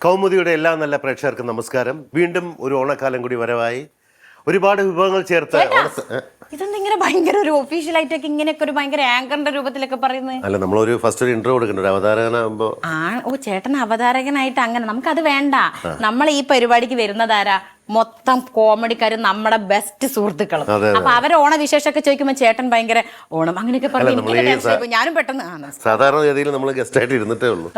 കൗമുദിയുടെ എല്ലാ നല്ല പ്രേക്ഷകർക്കും നമസ്കാരം. വീണ്ടും ഒരു ഓണക്കാലം കൂടി വരവായി. ഒരുപാട് വിഭവങ്ങൾ ചേർത്ത് ഇതെന്തിങ്ങനെ ഭയങ്കര ഒരു ഒഫീഷ്യൽ ആയിട്ടൊക്കെ ഇങ്ങനെയൊക്കെ ഒരു ഭയങ്കര ആങ്കറിന്റെ രൂപത്തിലൊക്കെ പറയുന്നത്. അല്ല, നമ്മളൊരു ഫസ്റ്റ് ഒരു ഇന്റർവ്യൂ കൊടുക്കണ്ട, ഒരു അവതാരകനാകുമ്പോ. ചേട്ടൻ അവതാരകനായിട്ട് അങ്ങനെ നമുക്കത് വേണ്ട. നമ്മൾ ഈ പരിപാടിക്ക് വരുന്നതാരാ? മൊത്തം കോമഡിക്കാരും നമ്മുടെ ബെസ്റ്റ് സുഹൃത്തുക്കളും. അപ്പൊ അവരെ ഓണവിശേഷമൊക്കെ ചോദിക്കുമ്പോ ചേട്ടൻ ഭയങ്കര ഓണം അങ്ങനെയൊക്കെ പറഞ്ഞു. ഞാനും പെട്ടെന്ന് സാധാരണ രീതിയിൽ നമ്മൾ ഗസ്റ്റ് ആയിട്ട് ഇരുന്നിട്ടേ ഉള്ളൂ.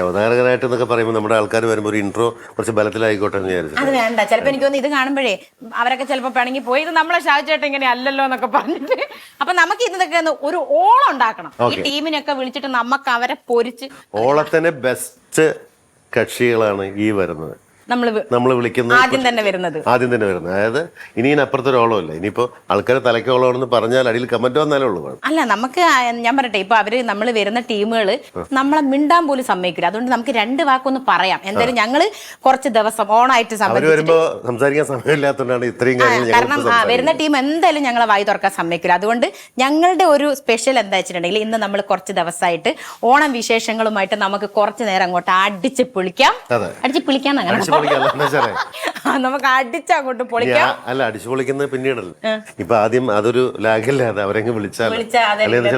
അവതാരകനായിട്ട് എന്നൊക്കെ പറയുമ്പോൾ നമ്മുടെ ആൾക്കാർ വരുമ്പോൾ ഒരു ഇൻട്രോ കുറച്ച് ബലത്തിലായിക്കോട്ടെ എന്ന് വിചാരിച്ചു. അത് വേണ്ട. ചിലപ്പോ എനിക്ക് തോന്നുന്നു ഇത് കാണുമ്പോഴേ അവരൊക്കെ ചിലപ്പോ പിണങ്ങി പോയി ഇത് നമ്മളെ ഷാജേട്ടൻ ഇങ്ങനെ അല്ലല്ലോ എന്നൊക്കെ പറഞ്ഞിട്ട്. അപ്പൊ നമുക്ക് ഇതൊക്കെ ഒരു ഓളം ഉണ്ടാക്കണം. ഈ ടീമിനൊക്കെ വിളിച്ചിട്ട് നമുക്ക് അവരെ പൊരിച്ച് ഓളത്തിന് ബെസ്റ്റ് കക്ഷികളാണ് ഈ വരുന്നത്. നമ്മൾ വിളിക്കുന്നത് ആദ്യം തന്നെ വരുന്നത്. അതായത് ഇനിയപ്പുറത്തൊരു ഓളമില്ല. ഇനിയിപ്പോ ആൾക്കാർ തലക്കോളമെന്ന് പറഞ്ഞാൽ അടിയിൽ കമന്റ് വന്നാലേ ഉള്ളൂ. അല്ല, നമുക്ക് ഞാൻ പറയട്ടെ, ഇപ്പൊ നമ്മൾ വരുന്ന ടീമുകള് നമ്മളെ മിണ്ടാൻ പോലും സമ്മതിക്കില്ല. അതുകൊണ്ട് നമുക്ക് രണ്ട് വാക്കൊന്ന് പറയാം. എന്തായാലും ഞങ്ങള് കുറച്ച് ദിവസം ഓണായിട്ട് വരുമ്പോ സംസാരിക്കാൻ സമയമില്ലാത്തതുകൊണ്ടാണ് ഇത്രയും കാര്യങ്ങൾ. കാരണം വരുന്ന ടീം എന്തായാലും ഞങ്ങളെ വായി തുറക്കാൻ സമ്മതിക്കില്ല. അതുകൊണ്ട് ഞങ്ങളുടെ ഒരു സ്പെഷ്യൽ എന്താ വെച്ചിട്ടുണ്ടെങ്കിൽ ഇന്ന് നമ്മൾ കുറച്ച് ദിവസമായിട്ട് ഓണം വിശേഷങ്ങളുമായിട്ട് നമുക്ക് കുറച്ച് നേരം അങ്ങോട്ട് അടിച്ച് പൊളിക്കാം. നമുക്ക് അടിച്ചങ്ങോട്ട് പൊളിക്കാം. അല്ല, അടിച്ചു പൊളിക്കുന്നത് പിന്നീടല്ല. ഇപ്പൊ ആദ്യം അതൊരു ലാഗില്ലാതെ അവരെങ്ങ് വിളിച്ചാൽ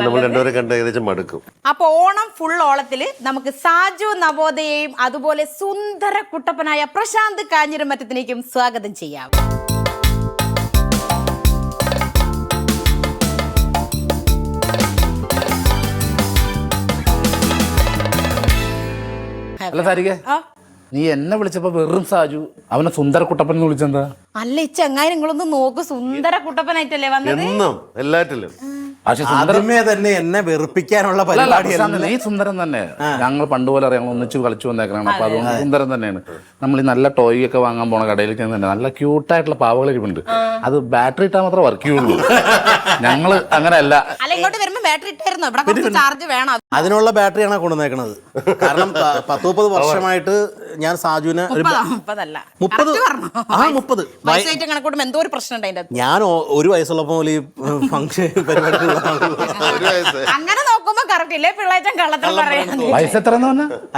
നമ്മൾ രണ്ടുപേരെ കണ്ട് ഏകദേശം മടുക്കും. അപ്പൊ ഓണം ഫുൾ ഓളത്തില് നമുക്ക് സാജു നവോദയെയും അതുപോലെ സുന്ദര കുട്ടപ്പനായ പ്രശാന്ത് കാഞ്ഞിരമറ്റത്തിനേക്കും സ്വാഗതം ചെയ്യാം. അല്ല സാരികേ, നീ എന്നെ വിളിച്ചപ്പോ വെറും സാജു, അവനെ സുന്ദര കുട്ടപ്പൻ എന്ന് വിളിച്ചെന്താ? അല്ല, ഈ ചങ്ങായി നിങ്ങളൊന്ന് നോക്ക്, സുന്ദര കുട്ടപ്പനായിട്ടല്ലേ വന്നത്? എന്നും എല്ലാറ്റിലും. ആദ്യമേ തന്നെ എന്നെ വെറുപ്പിക്കാനുള്ള പരിപാടിയാണ്. നീ സുന്ദരൻ തന്നെ. ഞങ്ങൾ പണ്ടുപോലെ അറിയാം, ഒന്നിച്ച് കളിച്ചു വന്നേക്കണം. അപ്പൊ അതുകൊണ്ട് സുന്ദരൻ തന്നെയാണ്. നമ്മൾ ഈ നല്ല ടോയ് ഒക്കെ വാങ്ങാൻ പോണ കടയിലേക്ക് തന്നെ നല്ല ക്യൂട്ടായിട്ടുള്ള പാവകൾ ഇരിപ്പുണ്ട്. അത് ബാറ്ററി ഇട്ടാൽ മാത്രമേ വർക്ക് ചെയ്യുള്ളൂ. ഞങ്ങള് അങ്ങനെയല്ല. അതിനുള്ള ബാറ്ററിയാണ് കൊണ്ടുവന്നേക്കണത്. കാരണം 10-30 വർഷമായിട്ട് ഞാൻ സാജുവിനെ ഞാൻ ഒരു വയസ്സുള്ളപ്പോ ഈ ഫംഗ്ഷൻ പരിപാടി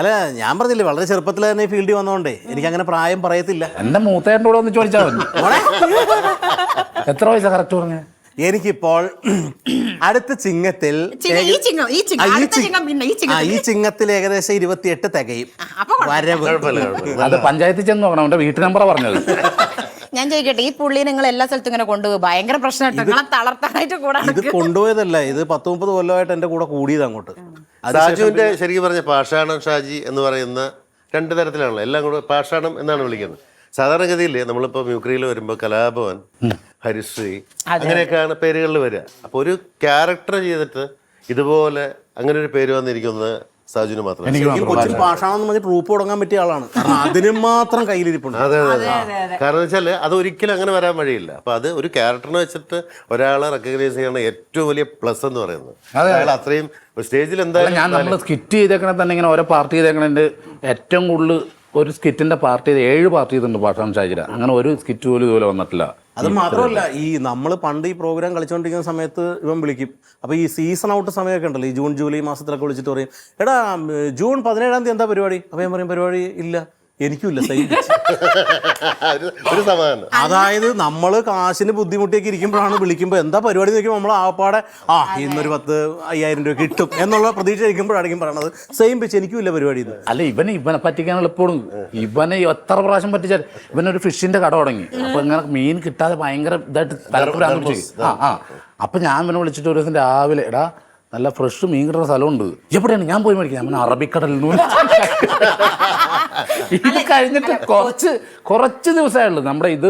അല്ല, ഞാൻ പറഞ്ഞില്ലേ വളരെ ചെറുപ്പത്തിൽ തന്നെ ഫീൽഡിൽ വന്നോണ്ടേ എനിക്ക് അങ്ങനെ പ്രായം പറയത്തില്ല. എന്റെ മൂത്തേന്റെ കൂടെ ഒന്ന് ചോദിച്ചാൽ മതി. എത്ര വയസ്സാ കറക്റ്റ് പറഞ്ഞ? എനിക്കിപ്പോൾ അടുത്ത ചിങ്ങത്തിൽ ഈ ചിങ്ങത്തിൽ ഏകദേശം 28 തികയും. അത് പഞ്ചായത്തിൽ ചെന്ന് നോക്കണം. അവന്റെ വീട്ടു നമ്പറാ പറഞ്ഞത്. ഞാൻ ചോദിക്കട്ടെ, ഈ പുള്ളി നിങ്ങൾ എല്ലാ സ്ഥലത്തും ഇങ്ങനെ കൊണ്ടുപോയി ഭയങ്കര പ്രശ്നമായിട്ട് തളർത്താനായിട്ട് കൂടെ ഇത് കൊണ്ടുപോയതല്ല, ഇത് 10-30 കൊല്ലമായിട്ട് എന്റെ കൂടെ കൂടിയത് അങ്ങോട്ട്. സാജുവിന്റെ ശരിക്കും പറഞ്ഞ പാഷാണം ഷാജി എന്ന് പറയുന്ന രണ്ട് തരത്തിലാണല്ലോ. എല്ലാം കൂടെ പാഷാണം എന്നാണ് വിളിക്കുന്നത്. സാധാരണഗതിയിൽ നമ്മളിപ്പോ മ്യൂക്രിയിൽ വരുമ്പോൾ കലാഭവൻ, ഹരിശ്രീ അങ്ങനെയൊക്കെയാണ് പേരുകളിൽ വരിക. അപ്പൊ ഒരു ക്യാരക്ടർ ചെയ്തിട്ട് ഇതുപോലെ അങ്ങനെ ഒരു പേര് വന്നിരിക്കുന്നത് സാജുവിന് മാത്രം. കൊച്ചിൻ പാഷാണെന്ന് പറഞ്ഞ് ട്രൂപ്പ് തുടങ്ങാൻ പറ്റിയ ആളാണ്. അതിന് മാത്രം കയ്യിലിരിപ്പുണ്ട്. അതെ. കാരണം വെച്ചാൽ അത് ഒരിക്കലും അങ്ങനെ വരാൻ വഴിയില്ല. അപ്പൊ അത് ഒരു ക്യാരക്ടറിനെ വെച്ചിട്ട് ഒരാളെ റെക്കഗ്നൈസ് ചെയ്യണ ഏറ്റവും വലിയ പ്ലസ് എന്ന് പറയുന്നത്. അയാൾ അത്രയും സ്റ്റേജിൽ എന്തായാലും ഞാൻ നമ്മൾ സ്കിറ്റ് ചെയ്തേക്കണേ തന്നെ ഇങ്ങനെ ഓരോ പാർട്ടി ചെയ്തേക്കണേ ഏറ്റവും കൂടുതൽ ഒരു സ്കിറ്റിന്റെ പാർട്ടി 7 പാർട്ടി ചെയ്തിട്ടുണ്ട് പാഷാണം ഷാജിര. അങ്ങനെ ഒരു സ്കിറ്റ് പോലും ഇതുപോലെ വന്നിട്ടില്ല. അത് മാത്രമല്ല, ഈ നമ്മൾ പണ്ട് ഈ പ്രോഗ്രാം കളിച്ചുകൊണ്ടിരിക്കുന്ന സമയത്ത് ഇവൻ വിളിക്കും. അപ്പോൾ ഈ സീസൺ ഔട്ട് സമയമൊക്കെ ഉണ്ടല്ലോ, ഈ ജൂൺ ജൂലൈ മാസത്തിലൊക്കെ വിളിച്ചിട്ട് പറയും, എടാ ജൂൺ 17-ാം തീയതി എന്താ പരിപാടി? അപ്പോൾ ഞാൻ പറയും, പരിപാടി ഇല്ല, എനിക്കുമില്ല. ഒരു സമാധാനം. അതായത് നമ്മൾ കാശിന് ബുദ്ധിമുട്ടിയൊക്കെ ഇരിക്കുമ്പോഴാണ് വിളിക്കുമ്പോൾ എന്താ പരിപാടി നോക്കുമ്പോൾ നമ്മൾ ആപ്പാടെ ഇന്നൊരു 10,000 രൂപ കിട്ടും എന്നുള്ള പ്രതീക്ഷ ഇരിക്കുമ്പോഴായിരിക്കും പറയണത് സെയിം പിച്ച്, എനിക്കുമില്ല പരിപാടി. ഇത് അല്ല, ഇവനെ പറ്റിക്കാനുള്ള എപ്പോഴും ഇവനെ എത്ര പ്രാവശ്യം പറ്റിച്ചാൽ ഇവനൊരു ഫിഷിന്റെ കട തുടങ്ങി. അപ്പൊ ഇങ്ങനെ മീൻ കിട്ടാതെ ഭയങ്കര ഇതായിട്ട് തലപ്പുരാൻ ചെയ്യും. അപ്പൊ ഞാൻ ഇവനെ വിളിച്ചിട്ട് ഒരു ദിവസം രാവിലെ, എടാ നല്ല ഫ്രഷ് മീൻ കിട്ടുന്ന സ്ഥലമുണ്ട്, എവിടെയാണ്? ഞാൻ പോയി മേടിക്കാം. ഞാൻ അറബിക്കടലിൽ നിന്ന്. ഇത് കഴിഞ്ഞിട്ട് കുറച്ച് ദിവസമായുള്ളൂ. നമ്മുടെ ഇത്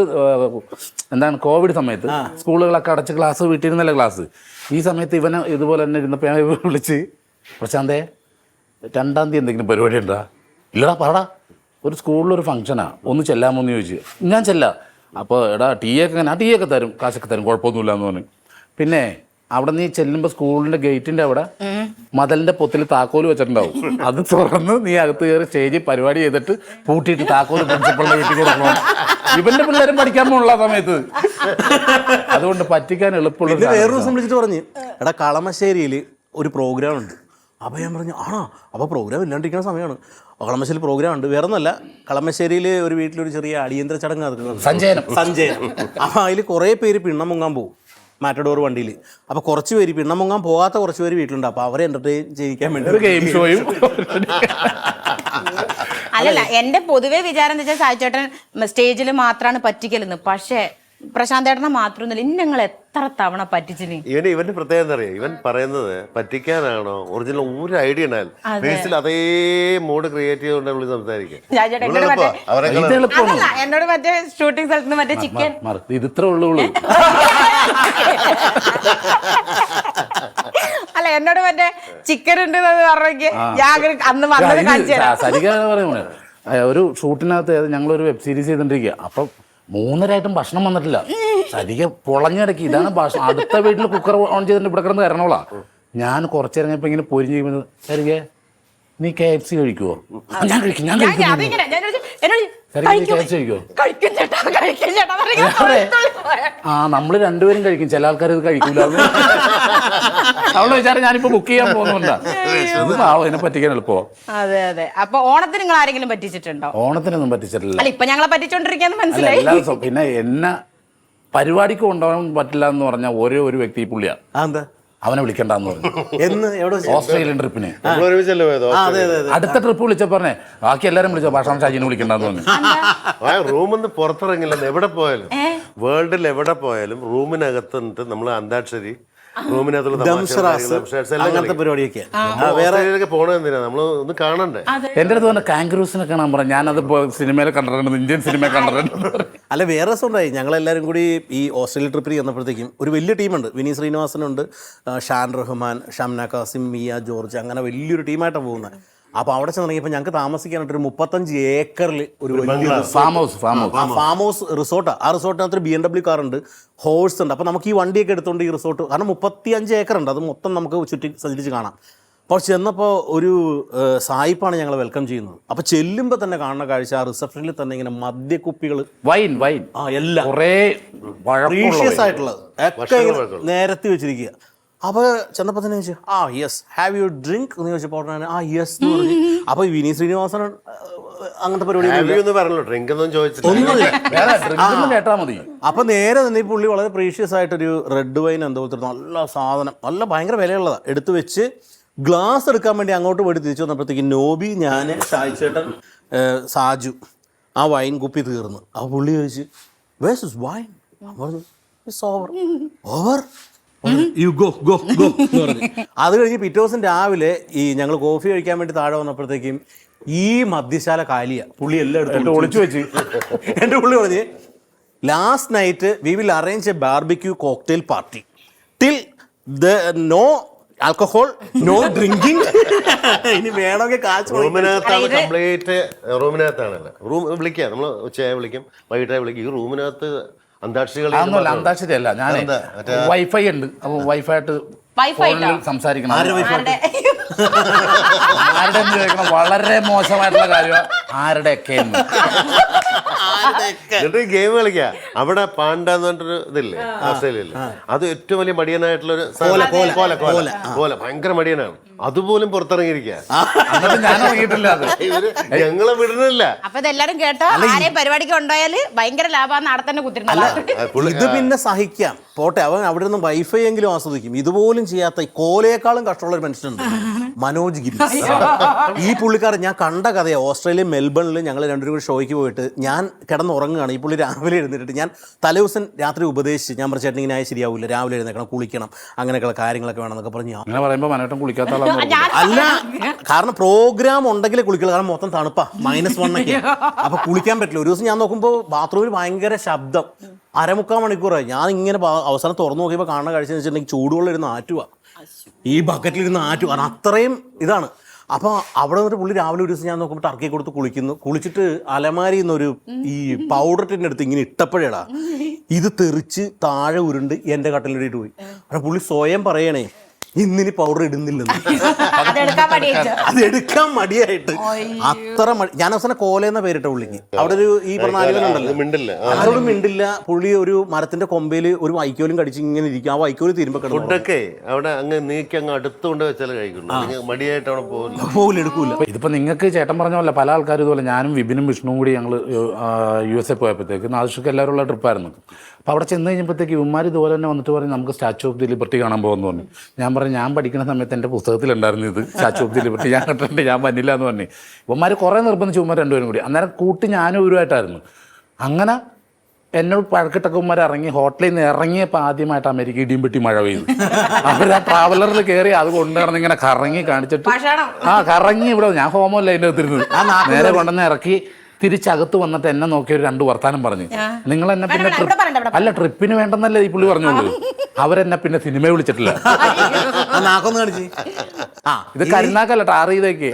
എന്താണ് കോവിഡ് സമയത്ത് സ്കൂളുകളൊക്കെ അടച്ച് ക്ലാസ് വീട്ടിൽ നിന്നല്ല ക്ലാസ്. ഈ സമയത്ത് ഇവനെ ഇതുപോലെ തന്നെ ഇരുന്നപ്പോൾ ഞാൻ വിളിച്ച്, പ്രശാന്തേ 2-ാം തീയതി എന്തെങ്കിലും പരിപാടി ഉണ്ടാ? ഇല്ലടാ പറടാ, ഒരു സ്കൂളിലൊരു ഫംഗ്ഷനാ, ഒന്ന് ചെല്ലാമോ എന്ന് ചോദിച്ചു. ഞാൻ ചെല്ലാം. അപ്പോൾ എടാ ടീ ഒക്കെ തരും, കാശൊക്കെ തരും, കുഴപ്പമൊന്നുമില്ല എന്ന് പറഞ്ഞു. പിന്നെ അവിടെ നീ ചെല്ലുമ്പോൾ സ്കൂളിന്റെ ഗേറ്റിന്റെ അവിടെ മതലിന്റെ പൊത്തിൽ താക്കോല് വെച്ചിട്ടുണ്ടാവും. അത് തുറന്ന് നീ അകത്ത് കയറി സ്റ്റേജിൽ പരിപാടി ചെയ്തിട്ട് പൂട്ടിയിട്ട് താക്കോല് പ്രിൻസിപ്പളിന്റെ വീട്ടിൽ കൊടുക്കണം. ഇവന്റെ പിള്ളേരും പഠിക്കാൻ പോലുള്ള സമയത്ത്. അതുകൊണ്ട് പറ്റിക്കാൻ എളുപ്പമുള്ള. വേറൊരു ദിവസം വിളിച്ചിട്ട് പറഞ്ഞു, എടാ കളമശ്ശേരിയിൽ ഒരു പ്രോഗ്രാം ഉണ്ട്, അപ്പോൾ ഞാൻ പറഞ്ഞു ആണോ, അപ്പോൾ പ്രോഗ്രാം ഇല്ലാണ്ടിരിക്കുന്ന സമയമാണ്. കളമശ്ശേരി പ്രോഗ്രാം ഉണ്ട്. വേറെ ഒന്നല്ല, കളമശ്ശേരിയിൽ ഒരു വീട്ടിലൊരു ചെറിയ അടിയന്തര ചടങ്ങ് നടക്കുന്നത്, സഞ്ചയനം. അപ്പോൾ അതിൽ കുറേ പേര് പിണ്ണം മുങ്ങാൻ പോകും മാറ്റഡോർ വണ്ടിയിൽ. അപ്പോൾ കുറച്ച് പേര് പിണ്ണം മുങ്ങാൻ പോകാത്ത കുറച്ച് പേര് വീട്ടിലുണ്ട്. അപ്പോൾ അവരെ എൻ്റർടൈൻ ചെയ്യിക്കാൻ വേണ്ടി ഗെയിം ഷോയും. അല്ലല്ല, എന്റെ പൊതുവെ വിചാരം എന്താ വെച്ചാൽ സായിച്ചേട്ടൻ സ്റ്റേജിൽ മാത്രമാണ് പറ്റിക്കലെന്ന്. പക്ഷേ പ്രശാന്ത് ഏട്ടനെ മാത്രമൊന്നുമില്ല, ഇനി ഞങ്ങൾ എത്ര തവണ പറ്റിച്ചിന്. ഇവന്റെ പ്രത്യേകത എന്താ അറിയാം, ഇവൻ പറയുന്നത് പറ്റിക്കാനാണോ ഒറിജിനൽ ഒരു ഐഡിയ ഉണ്ടായാലും ഫേസിൽ അതേ മൂഡ് ക്രിയേറ്റ് ചെയ്തുകൊണ്ട് സംസാരിക്കും. എന്നോട് മറ്റേ ഷൂട്ടിംഗ് സ്ഥലത്ത് മറ്റേ ചിക്കൻ ഇത് ഇത്ര ഉള്ളൂ. അല്ല, എന്നോട് മറ്റേ ചിക്കൻ ഉണ്ട് പറഞ്ഞെങ്കിൽ ഞാൻ അന്ന് വന്നത് കാണിച്ചു. ഒരു ഷൂട്ടിനകത്ത് ഞങ്ങളൊരു വെബ് സീരീസ് ചെയ്തോണ്ടിരിക്കുക. അപ്പം 3 ഭക്ഷണം വന്നിട്ടില്ല. ശരിക്കും പൊളഞ്ഞിടക്കി. ഇതാണ് ഭക്ഷണം. അടുത്ത വീട്ടിൽ കുക്കർ ഓൺ ചെയ്തിട്ട് ഇവിടെ കിടന്ന് കരണോളാ. ഞാൻ കുറച്ചേരങ്ങപ്പോ ഇങ്ങനെ പൊരിഞ്ഞ് കഴിയുമ്പോൾ ശരിക്കേ നീ KFC കഴിക്കുവോ? ഞാൻ കഴിക്കും. നമ്മള് രണ്ടുപേരും കഴിക്കും, ചില ആൾക്കാർ ഇത് കഴിക്കൂല. അവളെ വിചാരം ഞാനിപ്പോ ബുക്ക് ചെയ്യാൻ പോകുന്നുണ്ടാ. അതിനെ പറ്റിക്കാൻ എളുപ്പമോ? അതെ അതെ. അപ്പൊ ഓണത്തിന് നിങ്ങൾ ആരെങ്കിലും പറ്റിച്ചിട്ടുണ്ടോ? ഓണത്തിനൊന്നും പറ്റിച്ചിട്ടില്ല. അല്ല, ഇപ്പൊ ഞങ്ങളെ പറ്റിച്ചോണ്ടിരിക്കാന്ന് മനസ്സിലായി. എല്ലാ ദിവസവും. പിന്നെ എന്നെ പരിപാടിക്ക് കൊണ്ടുപോകാൻ പറ്റില്ല എന്ന് പറഞ്ഞ ഒരേ ഒരു വ്യക്തി ഈ പുള്ളിയാണ്. എന്താ അവനെ വിളിക്കണ്ടെന്ന് പറഞ്ഞു. എന്ന് എവിടെ? ഓസ്ട്രേലിയൻ ട്രിപ്പിന്. അടുത്ത ട്രിപ്പ് വിളിച്ച പറഞ്ഞേ ബാക്കി എല്ലാരും വിളിച്ചോ, ഭാഷാ ഷാജിനെ വിളിക്കണ്ടെന്ന് പറഞ്ഞു. റൂമിൽ നിന്ന് പുറത്തിറങ്ങില്ല. എവിടെ പോയാലും വേൾഡിൽ എവിടെ പോയാലും റൂമിനകത്ത് നിന്നിട്ട് നമ്മൾ അന്താക്ഷരി അങ്ങനത്തെ പരിപാടിയൊക്കെ പോണെന്തിനാ നമ്മൾ ഒന്ന് കാണണ്ടേ? എന്റെ അടുത്ത് പറഞ്ഞ കാങ്കറൂസിനെ കാണാൻ പറഞ്ഞു. ഞാനത് സിനിമയിൽ കണ്ടിട്ടുണ്ട്, ഇന്ത്യൻ സിനിമ കണ്ടിട്ടുണ്ട്. അല്ല, വേറെ രസം ഉണ്ടായി. ഞങ്ങളെല്ലാവരും കൂടി ഈ ഓസ്ട്രേലിയ ട്രിപ്പിൽ ചെന്നപ്പോഴത്തേക്കും ഒരു വലിയ ടീമുണ്ട്. വിനീത് ശ്രീനിവാസനുണ്ട്, ഷാൻ റഹ്മാൻ, ഷംന കാസിം, മിയ ജോർജ്, അങ്ങനെ വലിയൊരു ടീമായിട്ടാണ് പോകുന്നത്. അപ്പോൾ അവിടെ ചെന്നിറങ്ങിയപ്പോൾ ഞങ്ങൾക്ക് താമസിക്കാനായിട്ട് ഒരു 35 ഏക്കറിൽ ഒരു ഫാം ഹൗസ് റിസോർട്ടാണ്. ആ റിസോർട്ടിനകത്ത് ഒരു BMW കാറുണ്ട്, ഹോഴ്സ് ഉണ്ട്. അപ്പോൾ നമുക്ക് ഈ വണ്ടിയൊക്കെ എടുത്തുകൊണ്ട് ഈ റിസോർട്ട്, കാരണം 35 ഏക്കറുണ്ട്, അത് മൊത്തം നമുക്ക് ചുറ്റി സഞ്ചരിച്ച് കാണാം. അപ്പോൾ ചെന്നപ്പോൾ ഒരു സായിപ്പാണ് ഞങ്ങളെ വെൽക്കം ചെയ്യുന്നത്. അപ്പോൾ ചെല്ലുമ്പോൾ തന്നെ കാണുന്ന കാഴ്ച, ആ റിസപ്ഷനിൽ തന്നെ ഇങ്ങനെ മദ്യക്കുപ്പികൾ, വൈൻ എല്ലാം കുറേ പ്രീഷ്യസ് ആയിട്ടുള്ളത് ഒക്കെ നേരത്തി വെച്ചിരിക്കുക. അപ്പോൾ ചെന്നപ്പോൾ തന്നെ ചോദിച്ചു യെസ് ഹാവ് യു ഡ്രിങ്ക് എന്ന് ചോദിച്ചപ്പോൾ യെസ് എന്ന് പറഞ്ഞു. അപ്പോൾ വിനീത് ശ്രീനിവാസൻ അങ്ങനത്തെ പരിപാടി കേട്ടാ മതി. അപ്പോൾ നേരെ തന്നെ ഈ പുള്ളി വളരെ പ്രീഷ്യസ് ആയിട്ടൊരു റെഡ് വൈൻ എന്തോ നല്ല സാധനം, നല്ല ഭയങ്കര വിലയുള്ളതാണ്, എടുത്തു വെച്ച് ഗ്ലാസ് എടുക്കാൻ വേണ്ടി അങ്ങോട്ട് പോയിട്ട് തിരിച്ചു വന്നപ്പോഴത്തേക്ക് നോബി, ഞാൻ, ഷായിച്ചേട്ടൻ, സാജു ആ വൈൻ കുപ്പി തീർന്നു. അപ്പോൾ പുള്ളി ചോദിച്ചു where is wine? It's over you go go go എന്ന് പറഞ്ഞു. അത് കഴിഞ്ഞ് പിറ്റേ ദിവസം രാവിലെ ഈ ഞങ്ങൾ കോഫി കഴിക്കാൻ വേണ്ടി താഴെ വന്നപ്പോഴത്തേക്കും ഈ മദ്യശാല കാലിയ. പുള്ളി എല്ലാം എടുത്ത് ഒളിച്ചു വെച്ച്. എൻ്റെ പുള്ളി പറഞ്ഞ് last night we will arrange a barbecue cocktail party till no alcohol, no drinking. ഇനി വേണമെങ്കിൽ കാശ് റൂമിനകത്താണ് കംപ്ലീറ്റ്. റൂമിനകത്താണല്ലോ റൂം വിളിക്കാം, നമ്മൾ ഉച്ചയായി വിളിക്കും, വൈകിട്ടായി വിളിക്കും. ഈ റൂമിനകത്ത് അന്താക്ഷരി അല്ല, ഞാൻ വൈഫൈ ഉണ്ട്. അപ്പൊ വൈഫൈ ഫോണിൽ സംസാരിക്കണം. ആരുടെ ചോദിക്കണം, വളരെ മോശമായിട്ടുള്ള കാര്യമാണ് ആരുടെയൊക്കെ. എന്നിട്ട് ഗെയിം കളിക്കുക. അവിടെ പാണ്ട എന്ന് പറഞ്ഞിട്ടൊരു ഇതില്ലേ ഓസ്ട്രേലിയയിൽ, അത് ഏറ്റവും വലിയ മടിയനായിട്ടുള്ളൊരു കോല, ഭയങ്കര മടിയനാണ്. അതുപോലും പുറത്തിറങ്ങിയിരിക്കുക. ഞാൻ ഇറങ്ങിയിട്ടില്ല. അത് ഞങ്ങളെ വിടുന്നില്ല. അപ്പൊ ഇതെല്ലാരും കേട്ടോ, ആരെയും പരിപാടിക്ക് കൊണ്ടുപോയാല് ഭയങ്കര ലാഭം അവിടെ തന്നെ കുത്തിരുന്നു. ഇത് പിന്നെ സഹിക്കാം, പോട്ടെ, അവൻ അവിടെ നിന്ന് വൈഫൈ എങ്കിലും ആസ്വദിക്കും. ഇതുപോലും ചെയ്യാത്ത ഈ കോലയേക്കാളും കഷ്ടമുള്ള ഒരു മനുഷ്യനുണ്ട്, മനോജ് ഗിരി. ഈ പുള്ളിക്കാരൻ ഞാൻ കണ്ട കഥയാണ്. ഓസ്ട്രേലിയ മെൽബണിൽ ഞങ്ങൾ രണ്ടുപേരും കൂടി ഷോയ്ക്ക് പോയിട്ട് ഞാൻ കിടന്നുറങ്ങുകയാണ്. ഈ പുള്ളി രാവിലെ എഴുന്നേറ്റിട്ട്, ഞാൻ തലേദിവസം രാത്രി ഉപദേശിച്ച്, ഞാൻ പറഞ്ഞ ചേട്ടൻ ഇങ്ങനെ ആയി ശരിയാവില്ല, രാവിലെ എഴുന്നേക്കണം, കുളിക്കണം, അങ്ങനെയൊക്കെയുള്ള കാര്യങ്ങളൊക്കെ വേണമെന്നൊക്കെ പറഞ്ഞു. അങ്ങനെ പറയുമ്പോൾ മനോട്ടം കുളിക്കാത്ത അല്ല, കാരണം പ്രോഗ്രാം ഉണ്ടെങ്കിലേ കുളിക്കുള്ളൂ, കാരണം മൊത്തം തണുപ്പാ, -1 ഒക്കെ. അപ്പൊ കുളിക്കാൻ പറ്റില്ല. ഒരു ദിവസം ഞാൻ നോക്കുമ്പോൾ ബാത്റൂമിൽ ഭയങ്കര ശബ്ദം, 1/4 മണിക്കൂറായി. ഞാൻ ഇങ്ങനെ അവസാനം തുറന്നു നോക്കിയപ്പോൾ കാണുന്ന കാഴ്ച എന്ന് വെച്ചിട്ടുണ്ടെങ്കിൽ ചൂടുവെള്ളം ഇരുന്ന് ആറ്റുക, ഈ ബക്കറ്റിലിരുന്ന് ആറ്റുക, കാരണം അത്രയും ഇതാണ്. അപ്പോൾ അവിടെ നിന്നിട്ട് പുള്ളി രാവിലെ ഒരു ദിവസം ഞാൻ നോക്കുമ്പോൾ ടർക്കി കൊടുത്ത് കുളിച്ചിട്ട് അലമാരിയിൽ നിന്നൊരു ഈ പൗഡർ ടിൻ്റെ അടുത്ത് ഇങ്ങനെ ഇട്ടപ്പോഴേടാ ഇത് തെറിച്ച് താഴെ ഉരുണ്ട് എൻ്റെ കട്ടിലിട്ട് പോയി. അപ്പോൾ പുള്ളി സ്വയം പറയണേ ഇന്നിനി പൗഡർ ഇടുന്നില്ലെന്ന്. അതെടുക്കാൻ മടിയായിട്ട്. അത് എടുക്കാൻ മടിയായിട്ട് അത്ര ഞാൻ അവസാനം കോലെന്ന പേരിട്ട പുള്ളിക്ക്. അവിടെ ഒരു ഈ പറഞ്ഞ ആലുവനുണ്ടല്ലോ, അതോട് മിണ്ടില്ല. പുള്ളി ഒരു മരത്തിന്റെ കൊമ്പയിൽ ഒരു വൈക്കോലും കടിച്ച് ഇങ്ങനെ ഇരിക്കും. ആ വൈക്കോല് തീരുമ്പോ ഫുഡൊക്കെ അവിടെ അങ്ങ് നീക്കി അങ്ങ് അടുത്തുകൊണ്ട് വെച്ചാൽ കഴിക്കുള്ളൂ, മടിയായിട്ട് അവിടെ പോകില്ല, എടുക്കൂല. ഇതിപ്പോൾ നിങ്ങൾക്ക് ചേട്ടൻ പറഞ്ഞ പോലെ പല ആൾക്കാരും ഇതുപോലെ ഞാനും വിപിനും വിഷ്ണുവും കൂടി ഞങ്ങൾ USA പോയപ്പോഴത്തേക്ക് നാദിഷക്ക് എല്ലാവരും ഉള്ള ട്രിപ്പായിരുന്നു. അപ്പോൾ അവിടെ ചെന്ന് കഴിഞ്ഞപ്പോഴത്തേക്ക് ഇവന്മാർ ഇതുപോലെ തന്നെ വന്നിട്ട് പറയും നമുക്ക് സ്റ്റാച്യു ഓഫ് ദി ലിബർട്ടി കാണാൻ പോകുമെന്ന് പറഞ്ഞു. ഞാൻ പറഞ്ഞു ഞാൻ പഠിക്കുന്ന സമയത്ത് എൻ്റെ പുസ്തകത്തിലുണ്ടായിരുന്നു ഇത് സ്റ്റാച്യു ഓഫ് ദി ലിബർട്ടി, ഞാൻ കണ്ടിട്ടുണ്ട്, ഞാൻ വന്നില്ല എന്ന് പറഞ്ഞു. ഇവന്മാർ കുറേ നിർബന്ധിച്ചു ഇവന്മാർ രണ്ടുപേരും കൂടി. അന്നേരം കൂട്ടി ഞാനും ഇവരുമായിട്ടായിരുന്നു. അങ്ങനെ എന്നോട് പഴക്കിട്ടക്കന്മാർ ഇറങ്ങി ഹോട്ടലിൽ നിന്ന് ഇറങ്ങിയപ്പോൾ ആദ്യമായിട്ട് അമേരിക്ക ഇടിയും പെട്ടി മഴ പെയ്തു. അവർ ആ ട്രാവലറിൽ കയറി അത് കൊണ്ടുവന്ന് ഇങ്ങനെ കറങ്ങി കാണിച്ചിട്ട് കറങ്ങി ഇവിടെ ഞാൻ ഹോമല്ല അതിൻ്റെ അകത്തിരുന്നത് നേരെ കൊണ്ടുവന്ന് ഇറക്കി തിരിച്ചകത്ത് വന്നിട്ട് എന്നെ നോക്കി ഒരു 2 വർത്താനം പറഞ്ഞു. നിങ്ങൾ എന്നെ പിന്നെ അല്ല ട്രിപ്പിന് വേണ്ടെന്നല്ലേ ഈ പുള്ളി പറഞ്ഞോളൂ. അവരെന്നെ പിന്നെ സിനിമ വിളിച്ചിട്ടില്ല. ഇത് കരുനാക്കല്ല ടാർ ചെയ്തേക്ക്.